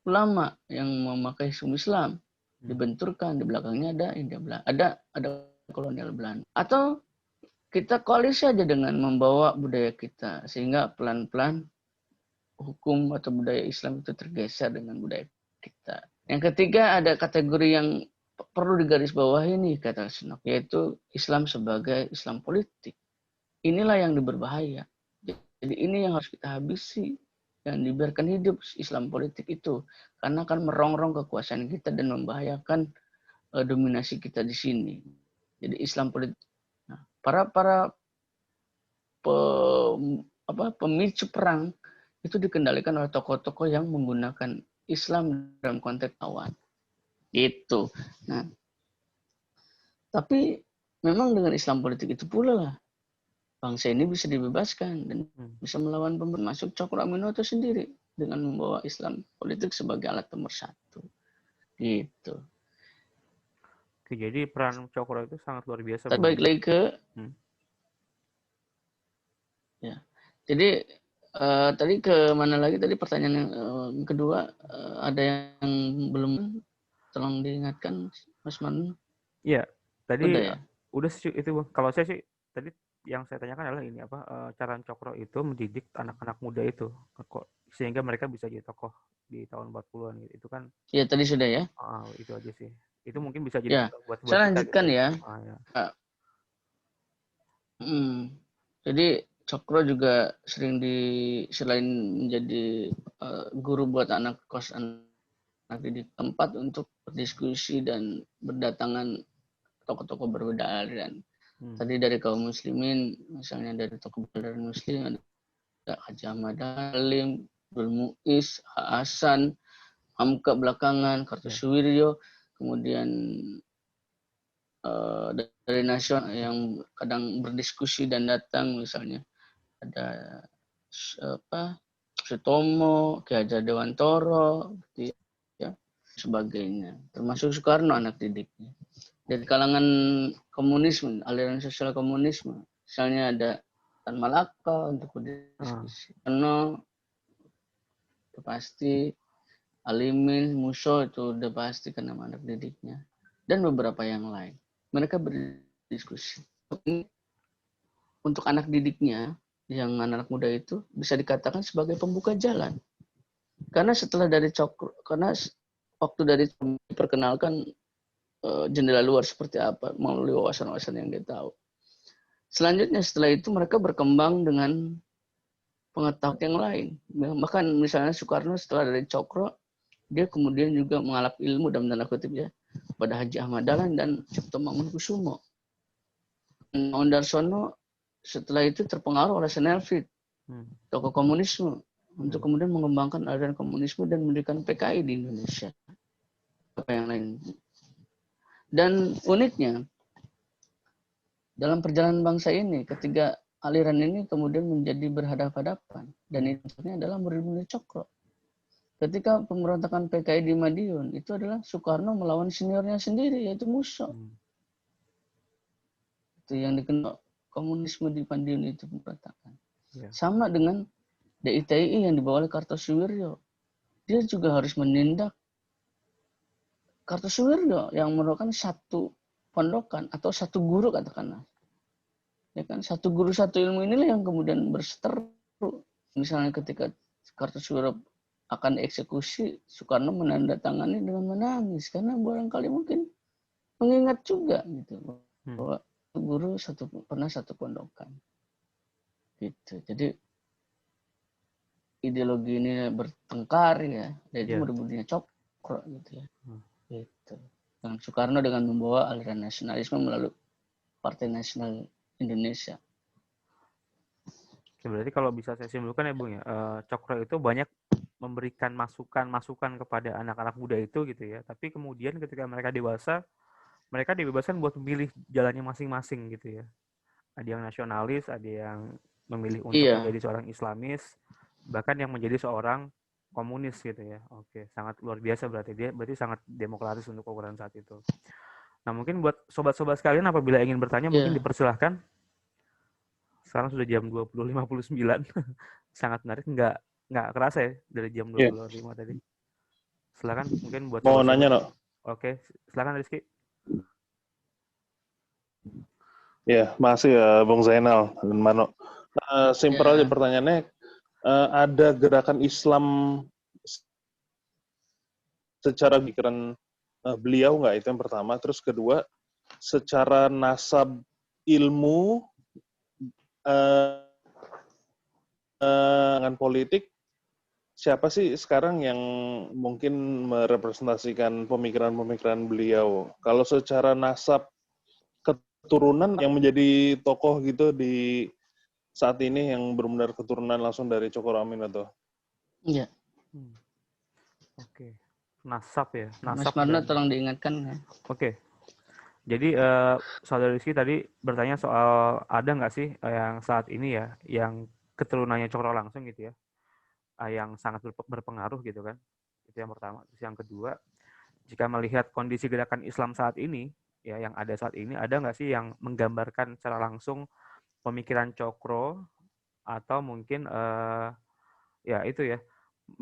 ulama yang memakai hukum Islam. Dibenturkan, di belakangnya ada Hindia Belanda, ada kolonial Belanda. Atau kita koalisi aja dengan membawa budaya kita. Sehingga pelan-pelan hukum atau budaya Islam itu tergeser dengan budaya kita. Yang ketiga ada kategori yang perlu digarisbawahi nih, kata Senok, yaitu Islam sebagai Islam politik. Inilah yang berbahaya. Jadi ini yang harus kita habisi. Yang dibiarkan hidup Islam politik itu. Karena akan merongrong kekuasaan kita dan membahayakan dominasi kita di sini. Jadi Islam politik. Nah, para pemicu perang itu dikendalikan oleh tokoh-tokoh yang menggunakan Islam dalam konteks lawan. Gitu. Nah, tapi memang dengan Islam politik itu pula lah bangsa ini bisa dibebaskan dan bisa melawan pemerintah. Masuk Cokro Aminoto sendiri dengan membawa Islam politik sebagai alat nomor 1. Gitu. Oke, jadi peran Cokro itu sangat luar biasa. Tapi balik lagi ke ya. Jadi tadi ke mana lagi? Tadi pertanyaan yang kedua ada yang belum, tolong diingatkan, Mas Man. Iya, tadi Udah sih itu. Kalau saya sih tadi yang saya tanyakan adalah ini cara Cokro itu mendidik anak-anak muda itu sehingga mereka bisa jadi tokoh di tahun 40-an gitu. Itu kan. Iya, tadi sudah ya. Itu aja sih. Itu mungkin bisa jadi buat saya lanjutkan gitu. Ya. Jadi Cokro juga sering selain menjadi guru buat anak kos, anak didik, tempat untuk berdiskusi dan berdatangan tokoh-tokoh berbeda aliran. Tadi dari kaum muslimin, misalnya dari tokoh aliran muslim ada Haji Ahmad Halim, Abdul Muiz, Hasan, Hamka belakangan, Kartosuwiryo, kemudian dari nasional yang kadang berdiskusi dan datang, misalnya ada Sutomo, Ki Hajar Dewantoro, ya, sebagainya. Termasuk Soekarno anak didiknya. Dari kalangan komunisme, aliran sosial komunisme, misalnya ada Tan Malaka untuk berdiskusi. Karena itu pasti, Alimin, Muso itu udah pasti karena anak didiknya. Dan beberapa yang lain. Mereka berdiskusi. Untuk anak didiknya, yang anak muda itu bisa dikatakan sebagai pembuka jalan. Karena setelah dari Cokro, karena waktu dari diperkenalkan jendela luar seperti apa melalui wawasan-wawasan yang dia tahu. Selanjutnya setelah itu mereka berkembang dengan pengetahuan yang lain. Bahkan misalnya Soekarno setelah dari Cokro, dia kemudian juga mengalap ilmu dalam tanda kutip ya pada Haji Ahmad Dahlan dan Cipto Mangunkusumo. Maung Darsono setelah itu terpengaruh oleh Senelvit, tokoh komunisme, untuk kemudian mengembangkan aliran komunisme dan mendirikan PKI di Indonesia. Apa yang lain? Dan uniknya, dalam perjalanan bangsa ini, ketiga aliran ini kemudian menjadi berhadapan-hadapan. Dan itu adalah murid-murid Cokro. Ketika pemberontakan PKI di Madiun, itu adalah Soekarno melawan seniornya sendiri, yaitu Muso. Itu yang dikenal komunisme di Madiun itu pemberontakan. Ya. Sama dengan DITI yang dibawa oleh Kartosuwiryo. Dia juga harus menindak Kartosuwiryo yang merupakan satu pondokan atau satu guru katakanlah. Ya kan, satu guru satu ilmu inilah yang kemudian berseteru. Misalnya ketika Kartosuwiryo akan eksekusi, Soekarno menandatangani dengan menangis karena barangkali mungkin mengingat juga gitu bahwa guru pernah satu pondokan gitu. Jadi ideologi ini bertengkar ya, dan itu merebutnya Cokro gitu ya. Gitu. Dan Soekarno dengan membawa aliran nasionalisme melalui Partai Nasional Indonesia. Berarti kalau bisa saya simpulkan ya Bung ya, Cokro itu banyak memberikan masukan kepada anak-anak muda itu gitu ya. Tapi kemudian ketika mereka dewasa, mereka dibebaskan buat memilih jalannya masing-masing gitu ya. Ada yang nasionalis, ada yang memilih untuk menjadi seorang Islamis, bahkan yang menjadi seorang komunis gitu ya. Oke, sangat luar biasa berarti sangat demokratis untuk ukuran saat itu. Nah, mungkin buat sobat-sobat sekalian apabila ingin bertanya mungkin dipersilahkan. Sekarang sudah jam 20.59. Sangat menarik, nggak kerasa ya dari jam 20.05 tadi. Silakan mungkin buat mau sobat-sobat. nanya, No? Oke, silakan Rizky. Ya, makasih ya Bung Zainal dan Mano. Simpel aja pertanyaannya, ada gerakan Islam secara pikiran beliau nggak? Itu yang pertama. Terus kedua, secara nasab ilmu dengan politik, siapa sih sekarang yang mungkin merepresentasikan pemikiran-pemikiran beliau? Kalau secara nasab keturunan yang menjadi tokoh gitu di saat ini yang benar-benar keturunan langsung dari Cokro Aminoto. Iya. Oke. Nasab ya. Mas Marno tolong diingatkan ya. Oke. Jadi Saudara Rizky tadi bertanya soal ada nggak sih yang saat ini ya yang keturunannya Cokro langsung gitu ya, yang sangat berpengaruh gitu kan. Itu yang pertama. Terus yang kedua, jika melihat kondisi gerakan Islam saat ini ya yang ada saat ini, ada nggak sih yang menggambarkan secara langsung pemikiran Cokro atau mungkin ya itu ya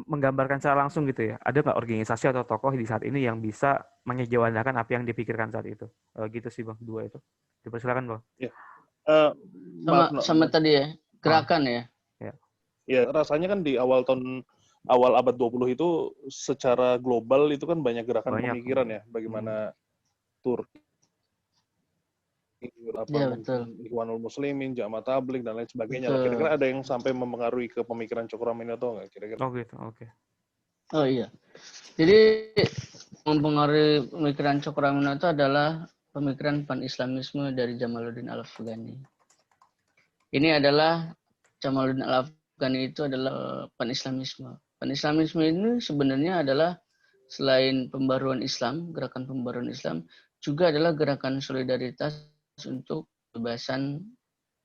menggambarkan secara langsung gitu ya, ada nggak organisasi atau tokoh di saat ini yang bisa mengejawantahkan apa yang dipikirkan saat itu? Gitu sih Bang, dua itu. Dipersilakan Bang. Ya. Sama tadi ya, gerakan ya. Ya, rasanya kan di awal abad 20 itu secara global itu kan banyak gerakan pemikiran ya, bagaimana Turki, Ikhwanul Muslimin, Jamaah Tabligh dan lain sebagainya. Kira-kira ada yang sampai mempengaruhi ke pemikiran Cokro Aminoto nggak kira-kira? Oh gitu, oke. Oh iya. Jadi mempengaruhi pemikiran Cokro Aminoto adalah pemikiran pan-Islamisme dari Jamaluddin Al-Afghani. Ini adalah Jamaluddin Al-Afghani itu adalah pan-Islamisme. Pan-Islamisme ini sebenarnya adalah selain pembaruan Islam, gerakan pembaruan Islam, juga adalah gerakan solidaritas untuk kebebasan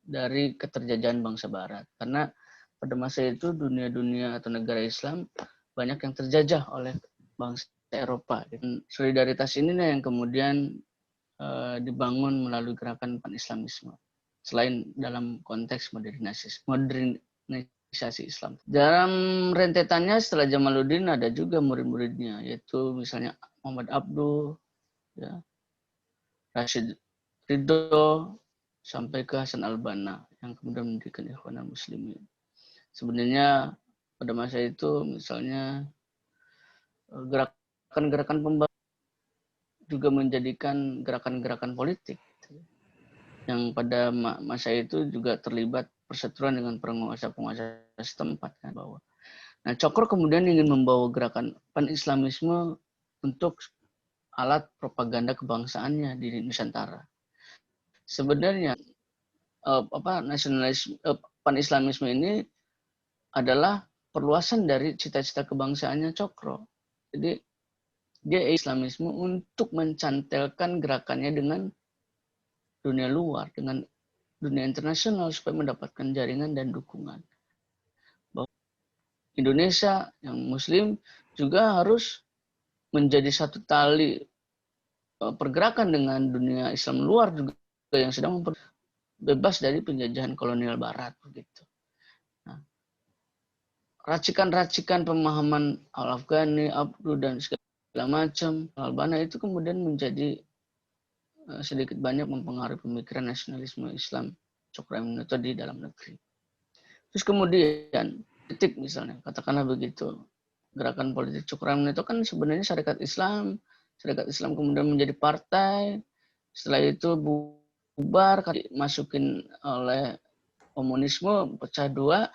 dari keterjajahan bangsa Barat. Karena pada masa itu dunia-dunia atau negara Islam banyak yang terjajah oleh bangsa Eropa. Dan solidaritas ini yang kemudian dibangun melalui gerakan pan-Islamisme. Selain dalam konteks modernisasi Islam. Dalam rentetannya setelah Jamaluddin ada juga murid-muridnya, yaitu misalnya Muhammad Abduh, ya, Rashid Ridho, sampai ke Hasan al-Banna yang kemudian mendirikan Ikhwanul Muslimin. Sebenarnya pada masa itu misalnya gerakan-gerakan pembangunan juga menjadikan gerakan-gerakan politik yang pada masa itu juga terlibat perseteruan dengan penguasa-penguasa setempat kan bahwa. Nah, Cokro kemudian ingin membawa gerakan pan-Islamisme untuk alat propaganda kebangsaannya di Nusantara. Sebenarnya pan-Islamisme ini adalah perluasan dari cita-cita kebangsaannya Cokro. Jadi dia Islamisme untuk mencantelkan gerakannya dengan dunia luar, dengan dunia internasional supaya mendapatkan jaringan dan dukungan. Bahwa Indonesia yang Muslim juga harus menjadi satu tali pergerakan dengan dunia Islam luar juga yang sedang bebas dari penjajahan kolonial Barat begitu. Nah, racikan-racikan pemahaman Al-Afghani, Abduh dan segala macam Al-Banna itu kemudian menjadi sedikit banyak mempengaruhi pemikiran nasionalisme Islam Cokro Aminoto di dalam negeri. Terus kemudian politik misalnya, katakanlah begitu. gerakan politik Cokroaminoto kan sebenarnya Syarikat Islam. Syarikat Islam kemudian menjadi partai. Setelah itu bubar, masukin oleh komunisme, pecah dua.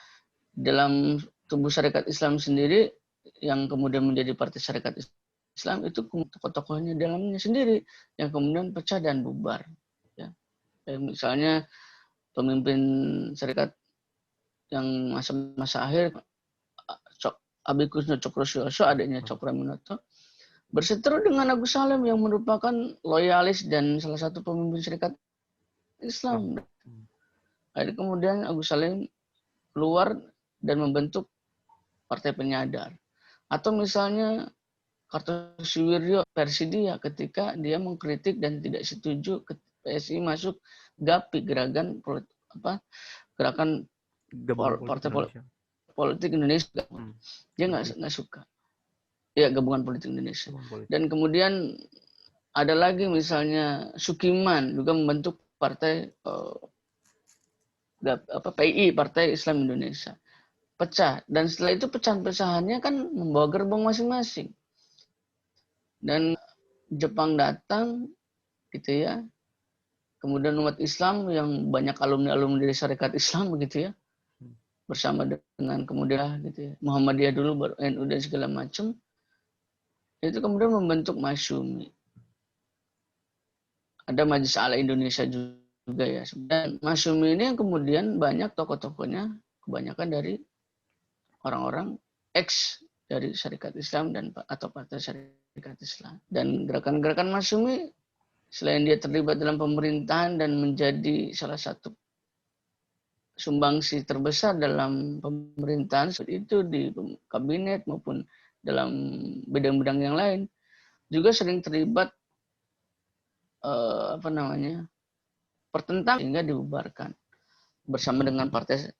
Dalam tubuh Syarikat Islam sendiri, yang kemudian menjadi Partai Syarikat Islam, itu tokoh-tokohnya dalamnya sendiri, yang kemudian pecah dan bubar. Ya. Misalnya pemimpin Syarikat yang masa-masa akhir, Abikusno Cokrosioso, adiknya Cokroaminoto, berseteru dengan Agus Salim yang merupakan loyalis dan salah satu pemimpin Syarikat Islam. Akhirnya kemudian Agus Salim keluar dan membentuk Partai Penyadar. Atau misalnya Kartosuwiryo versi dia ketika dia mengkritik dan tidak setuju PSI masuk GAPI, gerakan Partai Politik Indonesia. Dia nggak suka. Ya, Gabungan Politik Indonesia. Dan kemudian ada lagi misalnya Sukiman juga membentuk partai PI, Partai Islam Indonesia. Pecah. Dan setelah itu pecahan-pecahannya kan membawa gerbong masing-masing. Dan Jepang datang, gitu ya. Kemudian umat Islam yang banyak alumni-alumni dari Syarikat Islam, begitu ya. Bersama dengan kemudian gitu ya. Muhammadiyah dulu, baru NU dan segala macam. Itu kemudian membentuk Masyumi. Ada Majelis Ala Indonesia juga ya. Dan Masyumi ini yang kemudian banyak tokoh-tokohnya, kebanyakan dari orang-orang ex dari Syarikat Islam dan atau Partai Syarikat Islam. Dan gerakan-gerakan Masyumi selain dia terlibat dalam pemerintahan dan menjadi salah satu sumbangsi terbesar dalam pemerintahan seperti itu di kabinet maupun dalam bidang-bidang yang lain, juga sering terlibat pertentangan sehingga dibubarkan bersama dengan Partai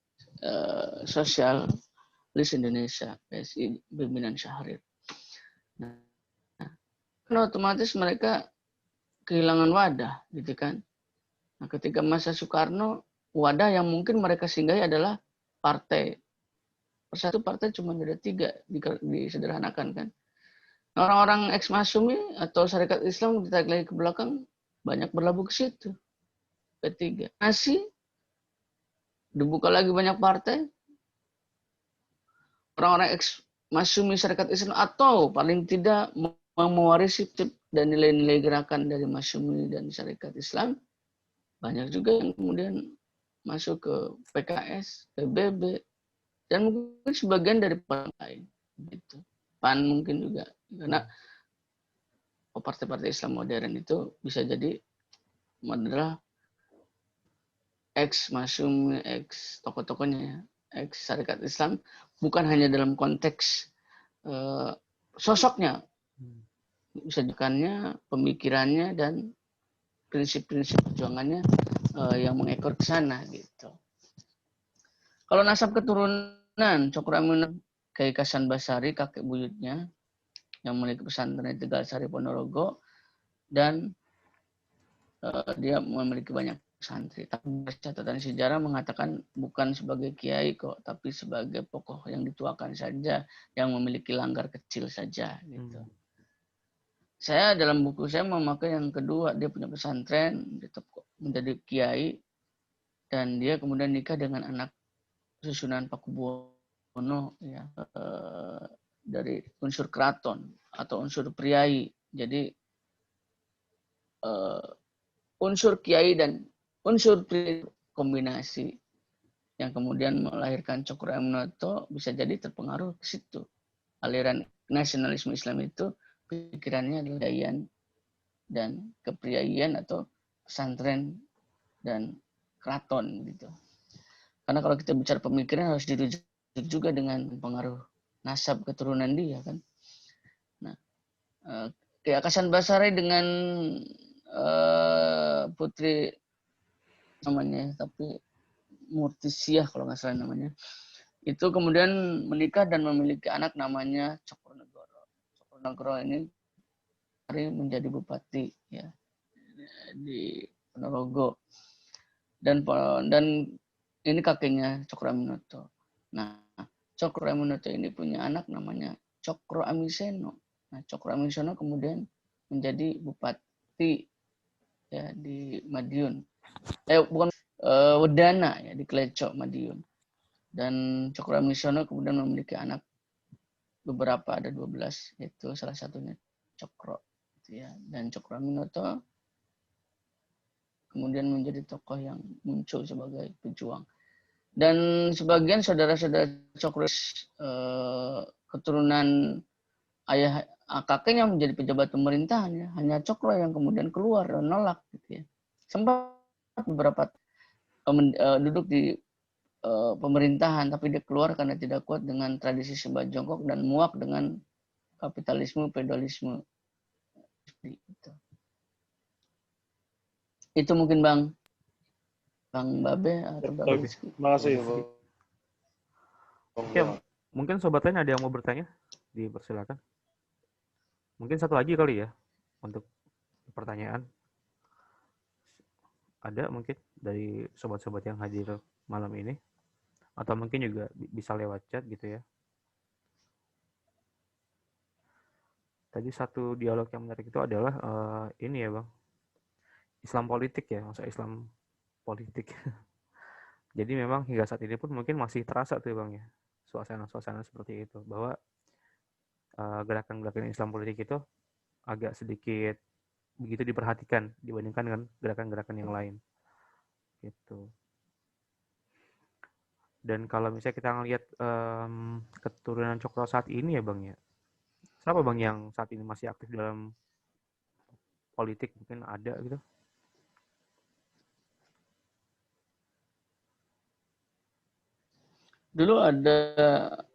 Sosialis Indonesia PSI pimpinan Syahrir. Nah, kan otomatis mereka kehilangan wadah, gitu kan. Nah, ketika masa Soekarno, wadah yang mungkin mereka singgahi adalah partai. Persatu partai cuma ada 3, disederhanakan kan. Nah, orang-orang ex-Masyumi atau Syarikat Islam ditarik lagi ke belakang, banyak berlabuh ke situ. Ketiga, masih dibuka lagi banyak partai. Orang-orang ex-Masyumi Syarikat Islam atau paling tidak mewarisi dan nilai-nilai gerakan dari Masyumi dan Syarikat Islam, banyak juga yang kemudian masuk ke PKS, PBB, dan mungkin sebagian dari partai lain. Gitu. PAN mungkin juga. Karena partai-partai Islam modern itu bisa jadi adalah ex-Masyumi, ex-tokoh-tokohnya ya, ex-Syarikat Islam, bukan hanya dalam konteks sosoknya, bisa jadikannya, pemikirannya, dan prinsip-prinsip perjuangannya yang mengekor ke sana gitu. Kalau nasab keturunan Cokroaminoto, Kiai Hasan Basari, kakek buyutnya yang memiliki pesantren di Tegal Sari Ponorogo, dan dia memiliki banyak santri. Tapi catatan sejarah mengatakan bukan sebagai kiai kok, tapi sebagai tokoh yang dituakan saja, yang memiliki langgar kecil saja gitu. Saya dalam buku saya memakai yang kedua, dia punya pesantren, tetap menjadi kiai, dan dia kemudian nikah dengan anak susunan Pakubuwono ya, dari unsur keraton atau unsur priai. Jadi unsur kiai dan unsur priai kombinasi yang kemudian melahirkan Cokroaminoto bisa jadi terpengaruh ke situ. Aliran nasionalisme Islam itu pikirannya adalah kepriaian dan kepriaian atau pesantren dan keraton gitu. Karena kalau kita bicara pemikiran harus dirujuk juga dengan pengaruh nasab keturunan dia kan. Nah, Kiai Hasan Basari dengan putri namanya, tapi Murtisiah kalau nggak salah namanya, itu kemudian menikah dan memiliki anak namanya Cokronegoro. Cokronegoro ini menjadi bupati ya di Ponorogo, dan ini kakeknya Cokroaminoto. Nah, Cokroaminoto ini punya anak namanya Cokro Amiseno. Nah, Cokro Amiseno kemudian menjadi bupati ya di Madiun. Bukan Wedana ya di Klecok Madiun. Dan Cokro Amisono kemudian memiliki anak beberapa, ada 12, yaitu salah satunya Cokro. Ya. Dan Cokro Aminoto kemudian menjadi tokoh yang muncul sebagai pejuang. Dan sebagian saudara-saudara Cokro keturunan ayah kakeknya menjadi pejabat pemerintahan ya. Hanya Cokro yang kemudian keluar dan nolak gitu ya. Sempat beberapa duduk di pemerintahan, tapi dia keluar karena tidak kuat dengan tradisi sembah jongkok dan muak dengan kapitalisme, feodalisme. Itu mungkin Bang Babe atau Bang Baik, Rizky. terima kasih. Ya, mungkin sobat lain ada yang mau bertanya? Dipersilakan. Mungkin satu lagi kali ya untuk pertanyaan. Ada mungkin dari sobat-sobat yang hadir malam ini. Atau mungkin juga bisa lewat chat gitu ya. Tadi satu dialog yang menarik itu adalah ini ya Bang. Islam politik ya, masa Islam politik. Jadi memang hingga saat ini pun mungkin masih terasa tuh Bang ya. Suasana-suasana seperti itu. Bahwa gerakan-gerakan Islam politik itu agak sedikit begitu diperhatikan dibandingkan dengan gerakan-gerakan yang lain. Gitu. Dan kalau misalnya kita ngelihat keturunan Cokro saat ini ya Bang ya, siapa Bang yang saat ini masih aktif dalam politik, mungkin ada gitu? Dulu ada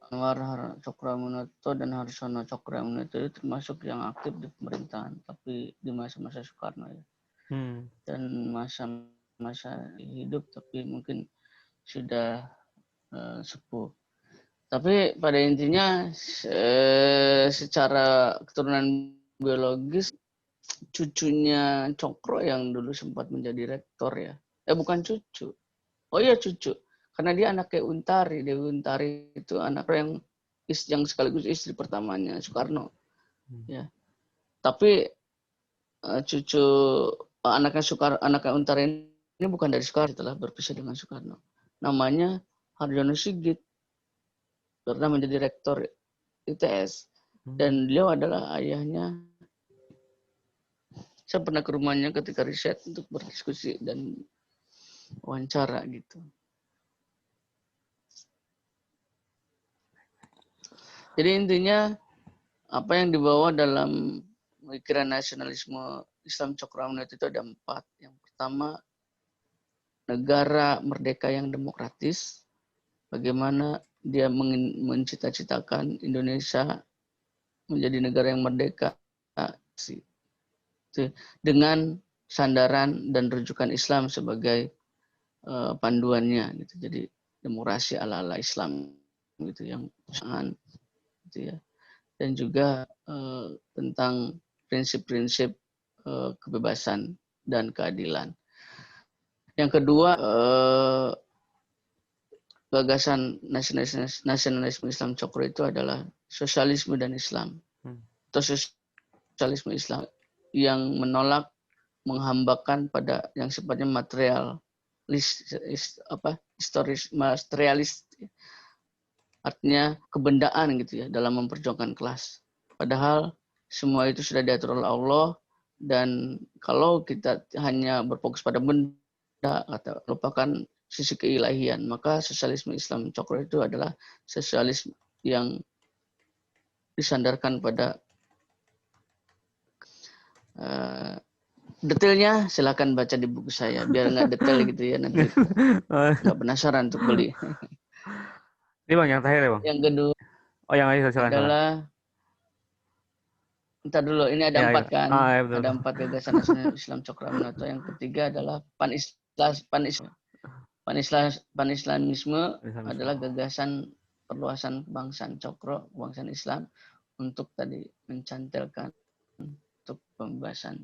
Anwar Cokroaminoto dan Harsono Cokroaminoto itu termasuk yang aktif di pemerintahan, tapi di masa-masa Soekarno ya. Dan masa-masa hidup tapi mungkin sudah sepuh. Tapi pada intinya secara keturunan biologis cucunya Cokro yang dulu sempat menjadi rektor ya. Bukan cucu. Oh iya cucu. Karena dia anaknya Untari. Dewi Untari itu anak yang sekaligus istri pertamanya Soekarno. Ya. Tapi cucu anaknya Untari ini bukan dari Soekarno, setelah berpisah dengan Soekarno. Namanya Harjono Sigit. Pernah menjadi rektor ITS. Dan beliau adalah ayahnya. Saya pernah ke rumahnya ketika riset untuk berdiskusi dan wawancara gitu. Jadi intinya apa yang dibawa dalam pemikiran nasionalisme Islam Cokroaminoto itu ada 4. Yang pertama, negara merdeka yang demokratis. Bagaimana dia mencita-citakan Indonesia menjadi negara yang merdeka dengan sandaran dan rujukan Islam sebagai panduannya gitu. Jadi demokrasi ala-ala Islam gitu yang sangat gitu ya. Dan juga tentang prinsip-prinsip kebebasan dan keadilan. Yang kedua, gagasan nasionalisme Islam Cokro itu adalah sosialisme dan Islam. Atau sosialisme Islam yang menolak menghambakan pada yang sifatnya materialis, artinya kebendaan gitu ya dalam memperjuangkan kelas. Padahal semua itu sudah diatur oleh Allah, dan kalau kita hanya berfokus pada benda atau lupakan sisi keilahian, maka sosialisme Islam Cokro itu adalah sosialisme yang disandarkan pada detailnya silakan baca di buku saya, biar nggak detail gitu ya, nanti nggak penasaran untuk beli. Ini Bang yang terakhir ya Bang? Yang kedua yang adalah entar dulu, ini ada 4 kan? Ya, ada 4 gagasan nasional Islam Cokroaminoto. Yang ketiga adalah Pan-Islamisme adalah gagasan perluasan kebangsaan Cokro, kebangsaan Islam, untuk tadi mencantilkan untuk pembebasan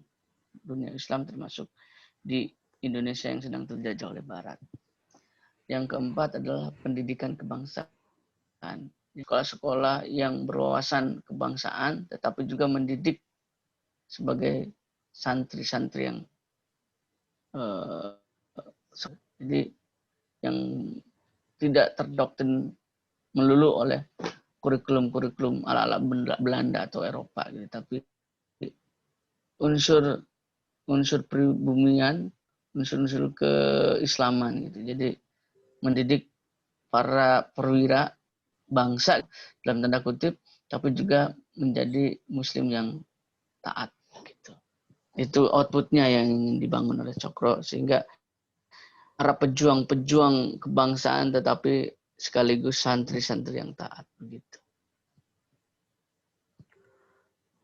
dunia Islam termasuk di Indonesia yang sedang terjajah oleh Barat. Yang keempat adalah pendidikan kebangsaan. di sekolah-sekolah yang berwawasan kebangsaan, tetapi juga mendidik sebagai santri-santri yang jadi yang tidak terdoktrin melulu oleh kurikulum-kurikulum ala-ala Belanda atau Eropa gitu, tapi unsur pribumian, unsur-unsur keislaman gitu. Jadi mendidik para perwira bangsa dalam tanda kutip, tapi juga menjadi muslim yang taat gitu. Itu outputnya yang ingin dibangun oleh Cokro, sehingga para pejuang-pejuang kebangsaan tetapi sekaligus santri-santri yang taat begitu.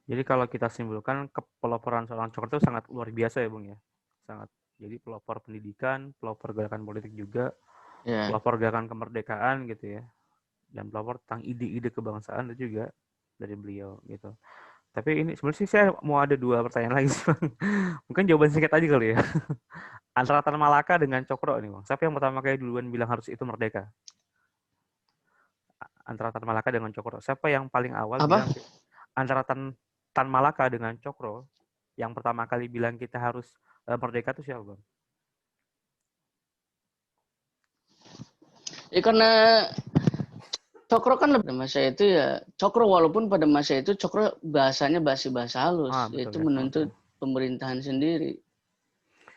Jadi kalau kita simpulkan, kepeloporan seorang Cokro itu sangat luar biasa ya Bung ya. Sangat. Jadi pelopor pendidikan, pelopor gerakan politik juga, pelopor gerakan kemerdekaan gitu ya. Dan pelopor tentang ide-ide kebangsaan itu juga dari beliau gitu. Tapi ini sebenarnya sih saya mau ada 2 pertanyaan lagi sih Bang. Mungkin jawaban singkat aja kali ya. Antara Tan Malaka dengan Cokro nih Bang. Siapa yang pertama kali duluan bilang harus itu merdeka? Antara Tan Malaka dengan Cokro. Siapa yang paling awal bilang antara Tan Malaka dengan Cokro yang pertama kali bilang kita harus merdeka itu siapa Bang? Ya karena Cokro kan pada masa itu ya, Cokro walaupun pada masa itu Cokro bahasanya bahasa halus, yaitu menuntut pemerintahan sendiri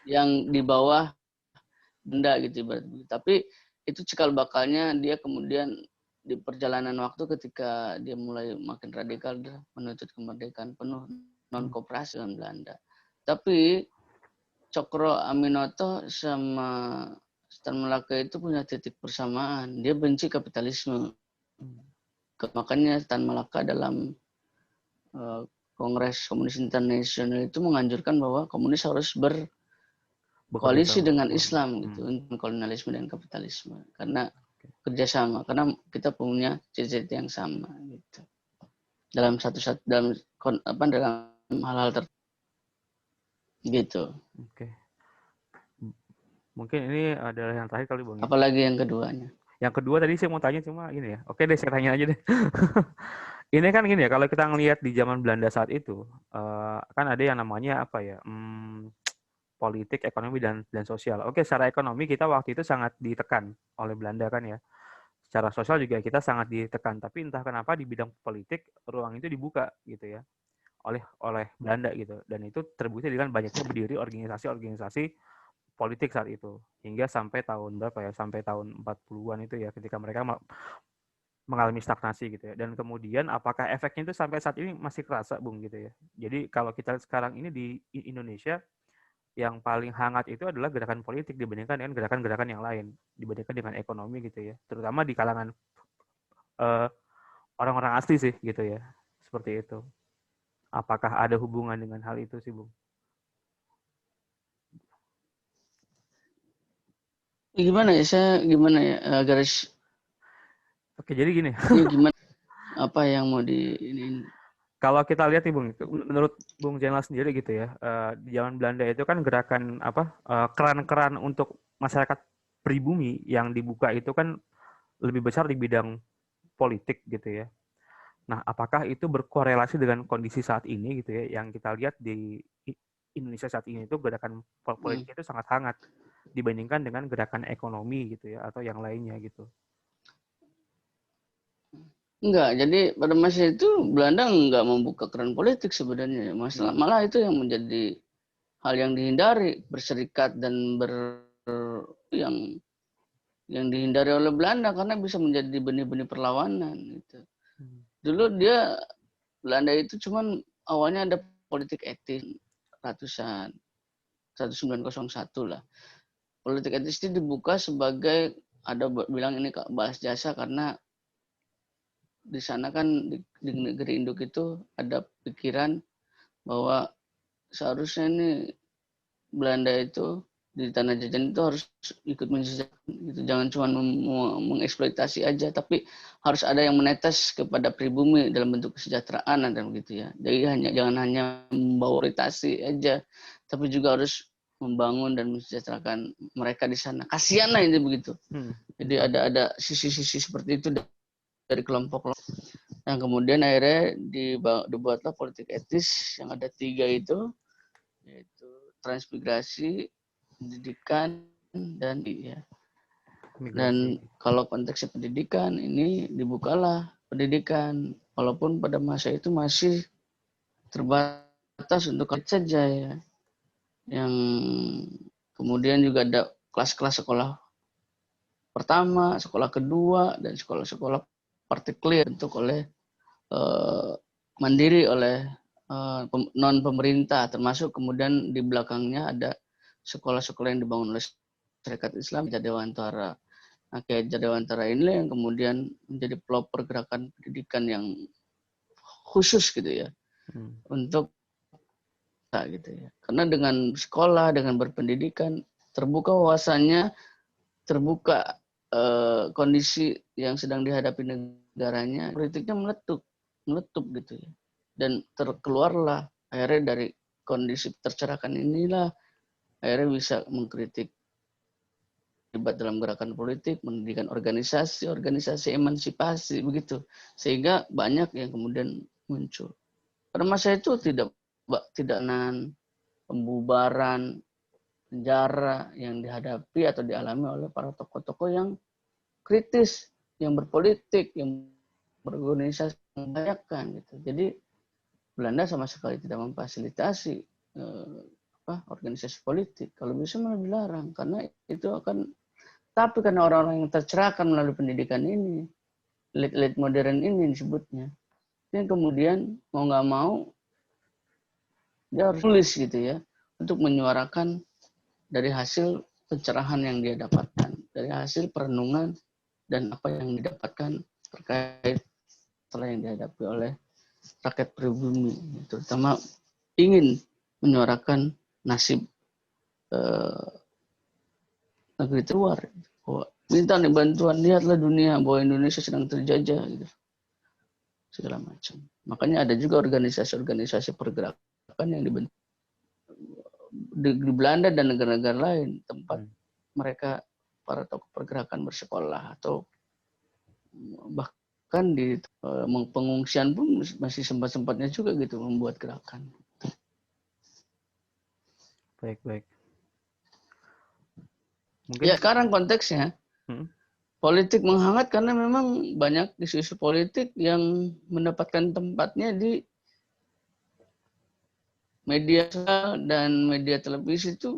yang di bawah benda gitu. Tapi itu cikal bakalnya dia kemudian di perjalanan waktu ketika dia mulai makin radikal menuntut kemerdekaan penuh non koperasi dengan Belanda. Tapi Cokro Aminoto sama Tan Malaka itu punya titik persamaan. Dia benci kapitalisme. Makanya Tan Malaka dalam Kongres Komunis Internasional itu menganjurkan bahwa komunis harus berkoalisi dengan Islam gitu, untuk kolonialisme dan kapitalisme, karena kerjasama, karena kita punya cita-cita yang sama gitu. Dalam dalam hal-hal gitu. Oke. Mungkin ini adalah yang terakhir kali Bang. Apalagi yang keduanya. Yang kedua tadi saya mau tanya cuma gini ya. Oke deh, saya tanya aja deh. Ini kan gini ya, kalau kita ngelihat di zaman Belanda saat itu, kan ada yang namanya apa ya, politik, ekonomi, dan sosial. Oke, secara ekonomi kita waktu itu sangat ditekan oleh Belanda kan ya. Secara sosial juga kita sangat ditekan. Tapi entah kenapa di bidang politik, ruang itu dibuka gitu ya, oleh Belanda gitu. Dan itu terbukti dengan banyaknya berdiri organisasi-organisasi politik saat itu hingga sampai tahun berapa ya, sampai tahun 40-an itu ya, ketika mereka mengalami stagnasi gitu ya. Dan kemudian apakah efeknya itu sampai saat ini masih kerasa Bung gitu ya. Jadi kalau kita sekarang ini di Indonesia yang paling hangat itu adalah gerakan politik dibandingkan dengan gerakan-gerakan yang lain, dibandingkan dengan ekonomi gitu ya, terutama di kalangan orang-orang asli sih gitu ya, seperti itu. Apakah ada hubungan dengan hal itu sih Bung? Gimana ya garis. Oke, jadi gini. Ya gimana, apa yang mau ini? Kalau kita lihat nih Bung, menurut Bung Zainal sendiri gitu ya, di zaman Belanda itu kan gerakan keran-keran untuk masyarakat pribumi yang dibuka itu kan lebih besar di bidang politik gitu ya. Nah, apakah itu berkorelasi dengan kondisi saat ini gitu ya, yang kita lihat di Indonesia saat ini itu gerakan politik itu sangat hangat dibandingkan dengan gerakan ekonomi gitu ya, atau yang lainnya gitu. Enggak, jadi pada masa itu Belanda enggak membuka keran politik sebenarnya. Malah itu yang menjadi hal yang dihindari, berserikat dan yang dihindari oleh Belanda karena bisa menjadi benih-benih perlawanan gitu. Dulu Belanda itu cuman awalnya ada politik etis ratusan 1901 lah. Politik etis itu dibuka sebagai, ada bilang ini balas jasa, karena di sana kan di negeri induk itu ada pikiran bahwa seharusnya ini Belanda itu di tanah jajan itu harus ikut mensejahterakan gitu. Jangan cuma mengeksploitasi aja, tapi harus ada yang menetes kepada pribumi dalam bentuk kesejahteraan dan begitu ya. Jadi jangan hanya membawa orientasi aja, tapi juga harus membangun dan mensejahterakan mereka di sana. Kasihan lah ini begitu. Jadi ada sisi-sisi seperti itu dari kelompok yang kemudian akhirnya dibuatlah politik etis yang ada 3 itu, yaitu transmigrasi, pendidikan, dan ya. Dan kalau konteksnya pendidikan, ini dibukalah pendidikan, walaupun pada masa itu masih terbatas untuk saja ya. Yang kemudian juga ada kelas-kelas sekolah pertama, sekolah kedua, dan sekolah-sekolah partikular bentuk oleh mandiri oleh non pemerintah, termasuk kemudian di belakangnya ada sekolah-sekolah yang dibangun oleh Serikat Islam Jadewantara. Nah, kayak Jadewantara ini yang kemudian menjadi pelopor gerakan pendidikan yang khusus gitu ya untuk gitu ya. Karena dengan sekolah, dengan berpendidikan terbuka wawasannya, terbuka kondisi yang sedang dihadapi negaranya, politiknya meletup gitu ya. Dan terkeluarlah akhirnya dari kondisi tercerahkan inilah akhirnya bisa mengkritik terlibat dalam gerakan politik, mendirikan organisasi emansipasi begitu. Sehingga banyak yang kemudian muncul. Pada masa itu tidak pembubaran, penjara yang dihadapi atau dialami oleh para tokoh-tokoh yang kritis, yang berpolitik, yang berorganisasi membahayakan gitu. Jadi Belanda sama sekali tidak memfasilitasi organisasi politik. Kalau bisa malah dilarang karena itu akan. Tapi karena orang-orang yang tercerahkan melalui pendidikan ini, elit-elit modern ini disebutnya, yang kemudian mau nggak mau dia harus tulis gitu ya untuk menyuarakan dari hasil pencerahan yang dia dapatkan, dari hasil perenungan dan apa yang didapatkan terkait setelah yang dihadapi oleh rakyat pribumi, terutama ingin menyuarakan nasib negeri luar. Minta nih bantuan, lihatlah dunia bahwa Indonesia sedang terjajah gitu. Segala macam. Makanya ada juga organisasi-organisasi pergerakan yang dibentuk di Belanda dan negara-negara lain, tempat mereka para tokoh pergerakan bersekolah atau bahkan di pengungsian pun masih sempat-sempatnya juga gitu membuat gerakan. Baik. Mungkin ya sekarang konteksnya politik menghangat karena memang banyak isu-isu politik yang mendapatkan tempatnya di media dan media televisi itu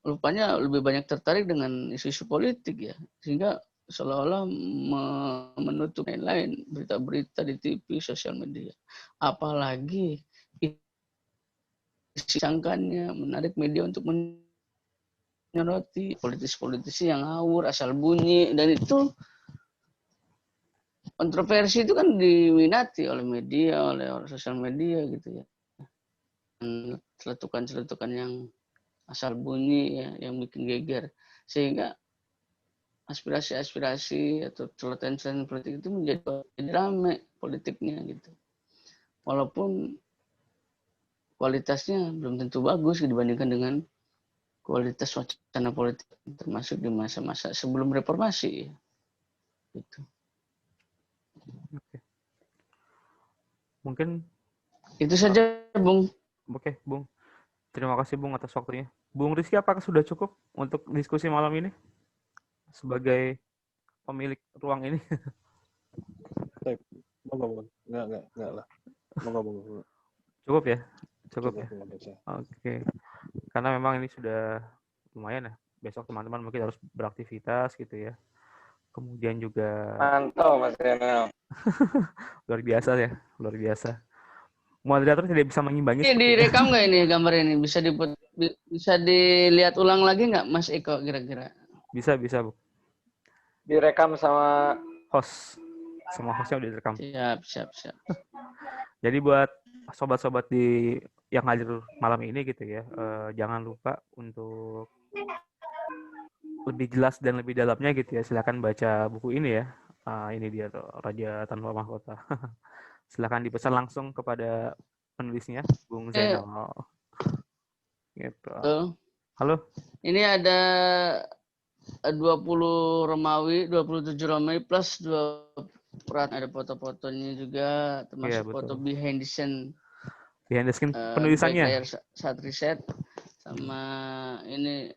rupanya lebih banyak tertarik dengan isu-isu politik ya, sehingga seolah-olah menutup lain berita-berita di TV, sosial media. Apalagi sangkannya menarik media untuk menyoroti politisi-politisi yang ngawur, asal bunyi, dan itu kontroversi itu kan diminati oleh media, oleh sosial media gitu ya. Celetukan-celetukan yang asal bunyi ya, yang bikin geger, sehingga aspirasi-aspirasi atau celotehan politik itu menjadi ramai politiknya gitu. Walaupun kualitasnya belum tentu bagus dibandingkan dengan kualitas wacana politik termasuk di masa-masa sebelum reformasi gitu. Oke. Mungkin itu saja, Bung. Oke, Bung. Terima kasih, Bung, atas waktunya. Bung Rizky, apakah sudah cukup untuk diskusi malam ini sebagai pemilik ruang ini? Enggak lah. Moga. Cukup ya? Cukup ya? Oke. Karena memang ini sudah lumayan ya. Besok teman-teman mungkin harus beraktivitas gitu ya. Kemudian juga mantap Mas Renal. luar biasa ya, luar biasa. Moderator tidak bisa mengimbangi. Ini direkam nggak ini gambar ini? Bisa dilihat ulang lagi nggak, Mas Eko kira-kira? Bisa, Bu. Direkam sama host. Semua hostnya udah direkam. Siap. Jadi buat sobat-sobat yang hadir malam ini gitu ya, jangan lupa untuk lebih jelas dan lebih dalamnya gitu ya, silakan baca buku ini ya. Ini dia tuh, Raja Tanpa Mahkota. Silakan dipesan langsung kepada penulisnya, Bung Zainal. Gitu. Halo. Ini ada 20 Romawi, 27 Romawi plus 2 peran, ada foto-fotonya juga, termasuk Iya, foto betul. behind the scene, Behind the scene back penulisannya. layar saat riset, sama ini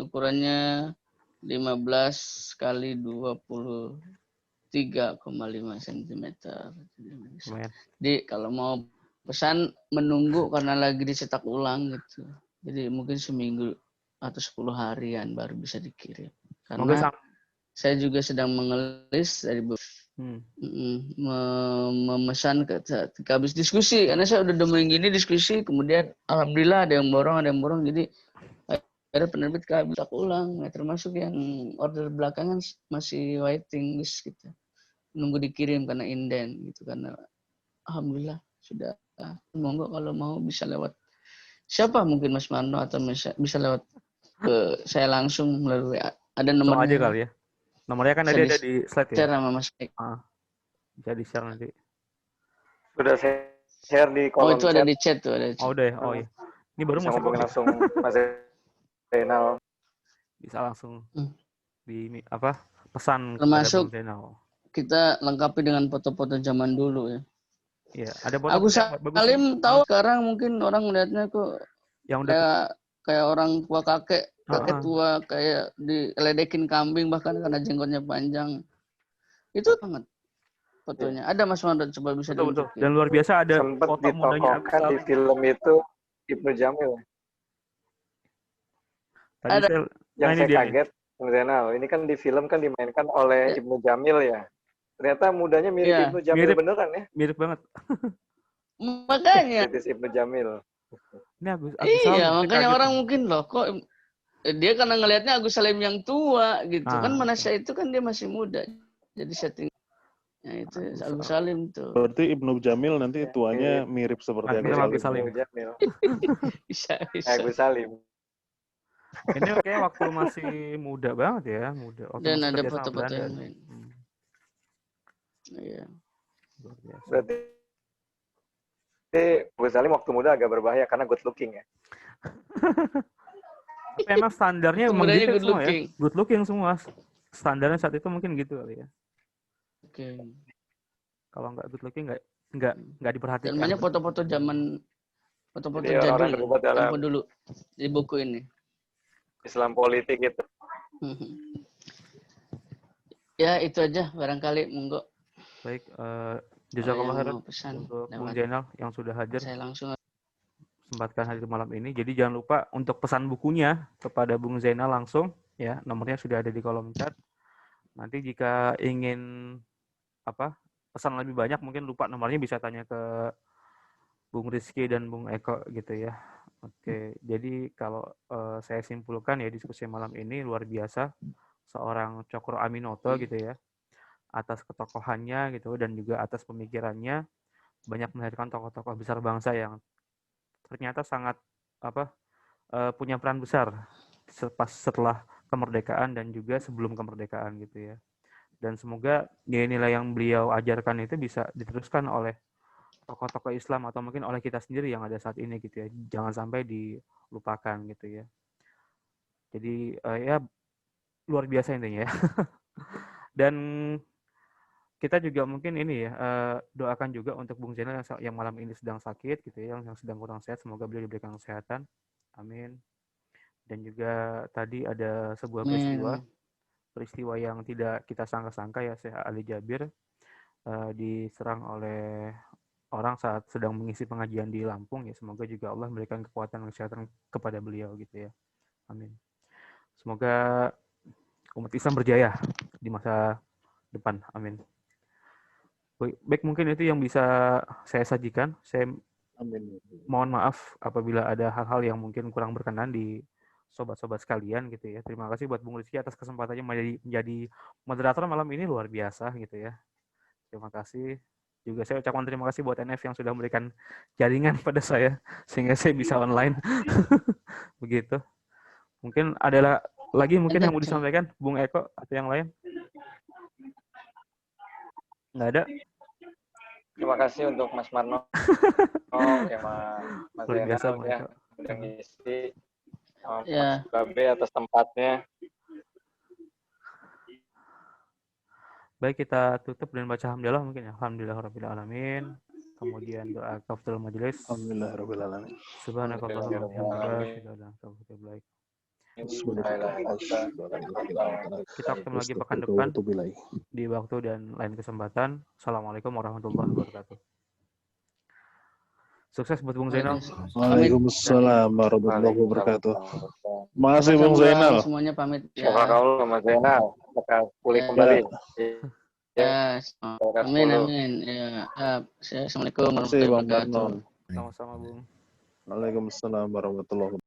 ukurannya 15 kali 23,5 cm. Lumayan. Jadi kalau mau pesan menunggu karena lagi dicetak ulang gitu. Jadi mungkin seminggu atau 10 harian baru bisa dikirim. Semoga Karena saya juga sedang mengelis dari memesan ketika habis diskusi, karena saya udah 2 minggu ini diskusi, kemudian alhamdulillah ada yang borong, jadi akhirnya penerbit kehabis cetak ulang, ya, termasuk yang order belakangan masih waiting list gitu, nunggu dikirim karena inden gitu, karena alhamdulillah sudah. Monggo kalau mau bisa lewat siapa, mungkin Mas Marno, atau bisa lewat ke saya langsung melalui ada nomornya aja kali ya. Nomornya kan ada di slide ya. Share sama Mas Ek. Bisa di share nanti. Sudah saya share di kolom itu ada di chat tuh, ada chat. Oh, udah ya. Oh iya. Ini baru bisa masuk ngomongin langsung Mas Zainal. Bisa langsung di pesan termasuk kepada Bung Zainal. Kita lengkapi dengan foto-foto zaman dulu ya. Iya, ada foto Agus Salim tahu sekarang mungkin orang melihatnya kok yang kayak orang tua kakek tua, kayak diledekin kambing bahkan karena jenggotnya panjang. Itu banget fotonya. Ada Mas Wanda, coba bisa ditunjukin. Dan luar biasa ada sempat foto mudanya Agus Salim di film itu Ibnu Jamil. Tadi ada yang saya kaget, Bung Zainal. Ini kan di film kan dimainkan oleh Ibnu Jamil ya. Ternyata mudanya mirip Ibnu Jamil beneran ya. Mirip banget. Makanya. Ibnu Jamil. Ini Agus iya, makanya orang mungkin loh kok dia karena ngelihatnya Agus Salim yang tua gitu. Kan Manasya itu kan dia masih muda. Jadi settingnya itu Agus Salim tuh. Berarti Ibnu Jamil nanti tuanya mirip seperti Agus Salim. Bisa. Agus Salim. Ini kayaknya waktu masih muda banget ya, muda. Dan ada foto-foto yang lain. Iya. Berarti Agus Salim waktu muda agak berbahaya karena good looking ya. Tapi emang standarnya emang gitu semua ya. Good looking semua. Standarnya saat itu mungkin gitu kali ya. Oke. Kalau nggak good looking nggak diperhatikan. Dan banyak foto-foto zaman foto-foto jadul tempo dulu di buku ini. Islam politik itu. Ya itu aja barangkali, monggo. Baik, jazakallah khairan untuk Bung Zainal yang sudah hadir. Saya langsung sempatkan hadir malam ini. Jadi jangan lupa untuk pesan bukunya kepada Bung Zainal langsung ya, nomornya sudah ada di kolom chat. Nanti jika ingin pesan lebih banyak, mungkin lupa nomornya, bisa tanya ke Bung Rizky dan Bung Eko gitu ya. Oke, jadi kalau saya simpulkan ya, diskusi malam ini luar biasa, seorang Cokro Aminoto gitu ya, atas ketokohannya gitu dan juga atas pemikirannya, banyak melahirkan tokoh-tokoh besar bangsa yang ternyata sangat punya peran besar setelah kemerdekaan dan juga sebelum kemerdekaan gitu ya. Dan semoga nilai-nilai yang beliau ajarkan itu bisa diteruskan oleh tokoh-tokoh Islam atau mungkin oleh kita sendiri yang ada saat ini gitu ya. Jangan sampai dilupakan gitu ya. Jadi ya luar biasa intinya ya. Dan kita juga mungkin ini ya, doakan juga untuk Bung Zainal yang malam ini sedang sakit gitu ya, yang sedang kurang sehat, semoga beliau diberikan kesehatan. Amin. Dan juga tadi ada sebuah peristiwa yang tidak kita sangka-sangka ya, Syekh Ali Jabir diserang oleh orang saat sedang mengisi pengajian di Lampung ya. Semoga juga Allah memberikan kekuatan dan kesehatan kepada beliau gitu ya. Amin. Semoga umat Islam berjaya di masa depan. Amin. Baik, mungkin itu yang bisa saya sajikan. Saya mohon maaf apabila ada hal-hal yang mungkin kurang berkenan di sobat-sobat sekalian gitu ya. Terima kasih buat Bung Rizky atas kesempatannya menjadi moderator malam ini, luar biasa gitu ya. Terima kasih. Juga saya ucapkan terima kasih buat NF yang sudah memberikan jaringan pada saya sehingga saya bisa online. Begitu. Mungkin ada lagi mungkin yang mau disampaikan Bung Eko atau yang lain? Nggak ada. Terima kasih untuk Mas Marno, ya Mas Zainal ya, udah ngisi, Mas Babe atas tempatnya. Baik, kita tutup dan baca hamdalah mungkin ya. Alhamdulillahirabbil alamin. Kemudian doa kafaratul majelis. Alhamdulillahirabbil alamin. Subhanakallahumma wa bihamdika asyhadu an la ilaha illa anta astaghfiruka wa atubu ilaik. Kita ketemu lagi pekan depan di waktu dan lain kesempatan. Assalamualaikum warahmatullahi wabarakatuh. Sukses buat Bung Zainal. Waalaikumsalam warahmatullahi wabarakatuh. Makasih Bung Zainal. Semuanya pamit Semoga ya. kau Mas Zainal bakal pulih kembali. Ya, amin. Ya, assalamualaikum Terima kasih Bang warahmatullahi wabarakatuh. Parno. Sama-sama Bung. Waalaikumsalam warahmatullahi wabarakatuh.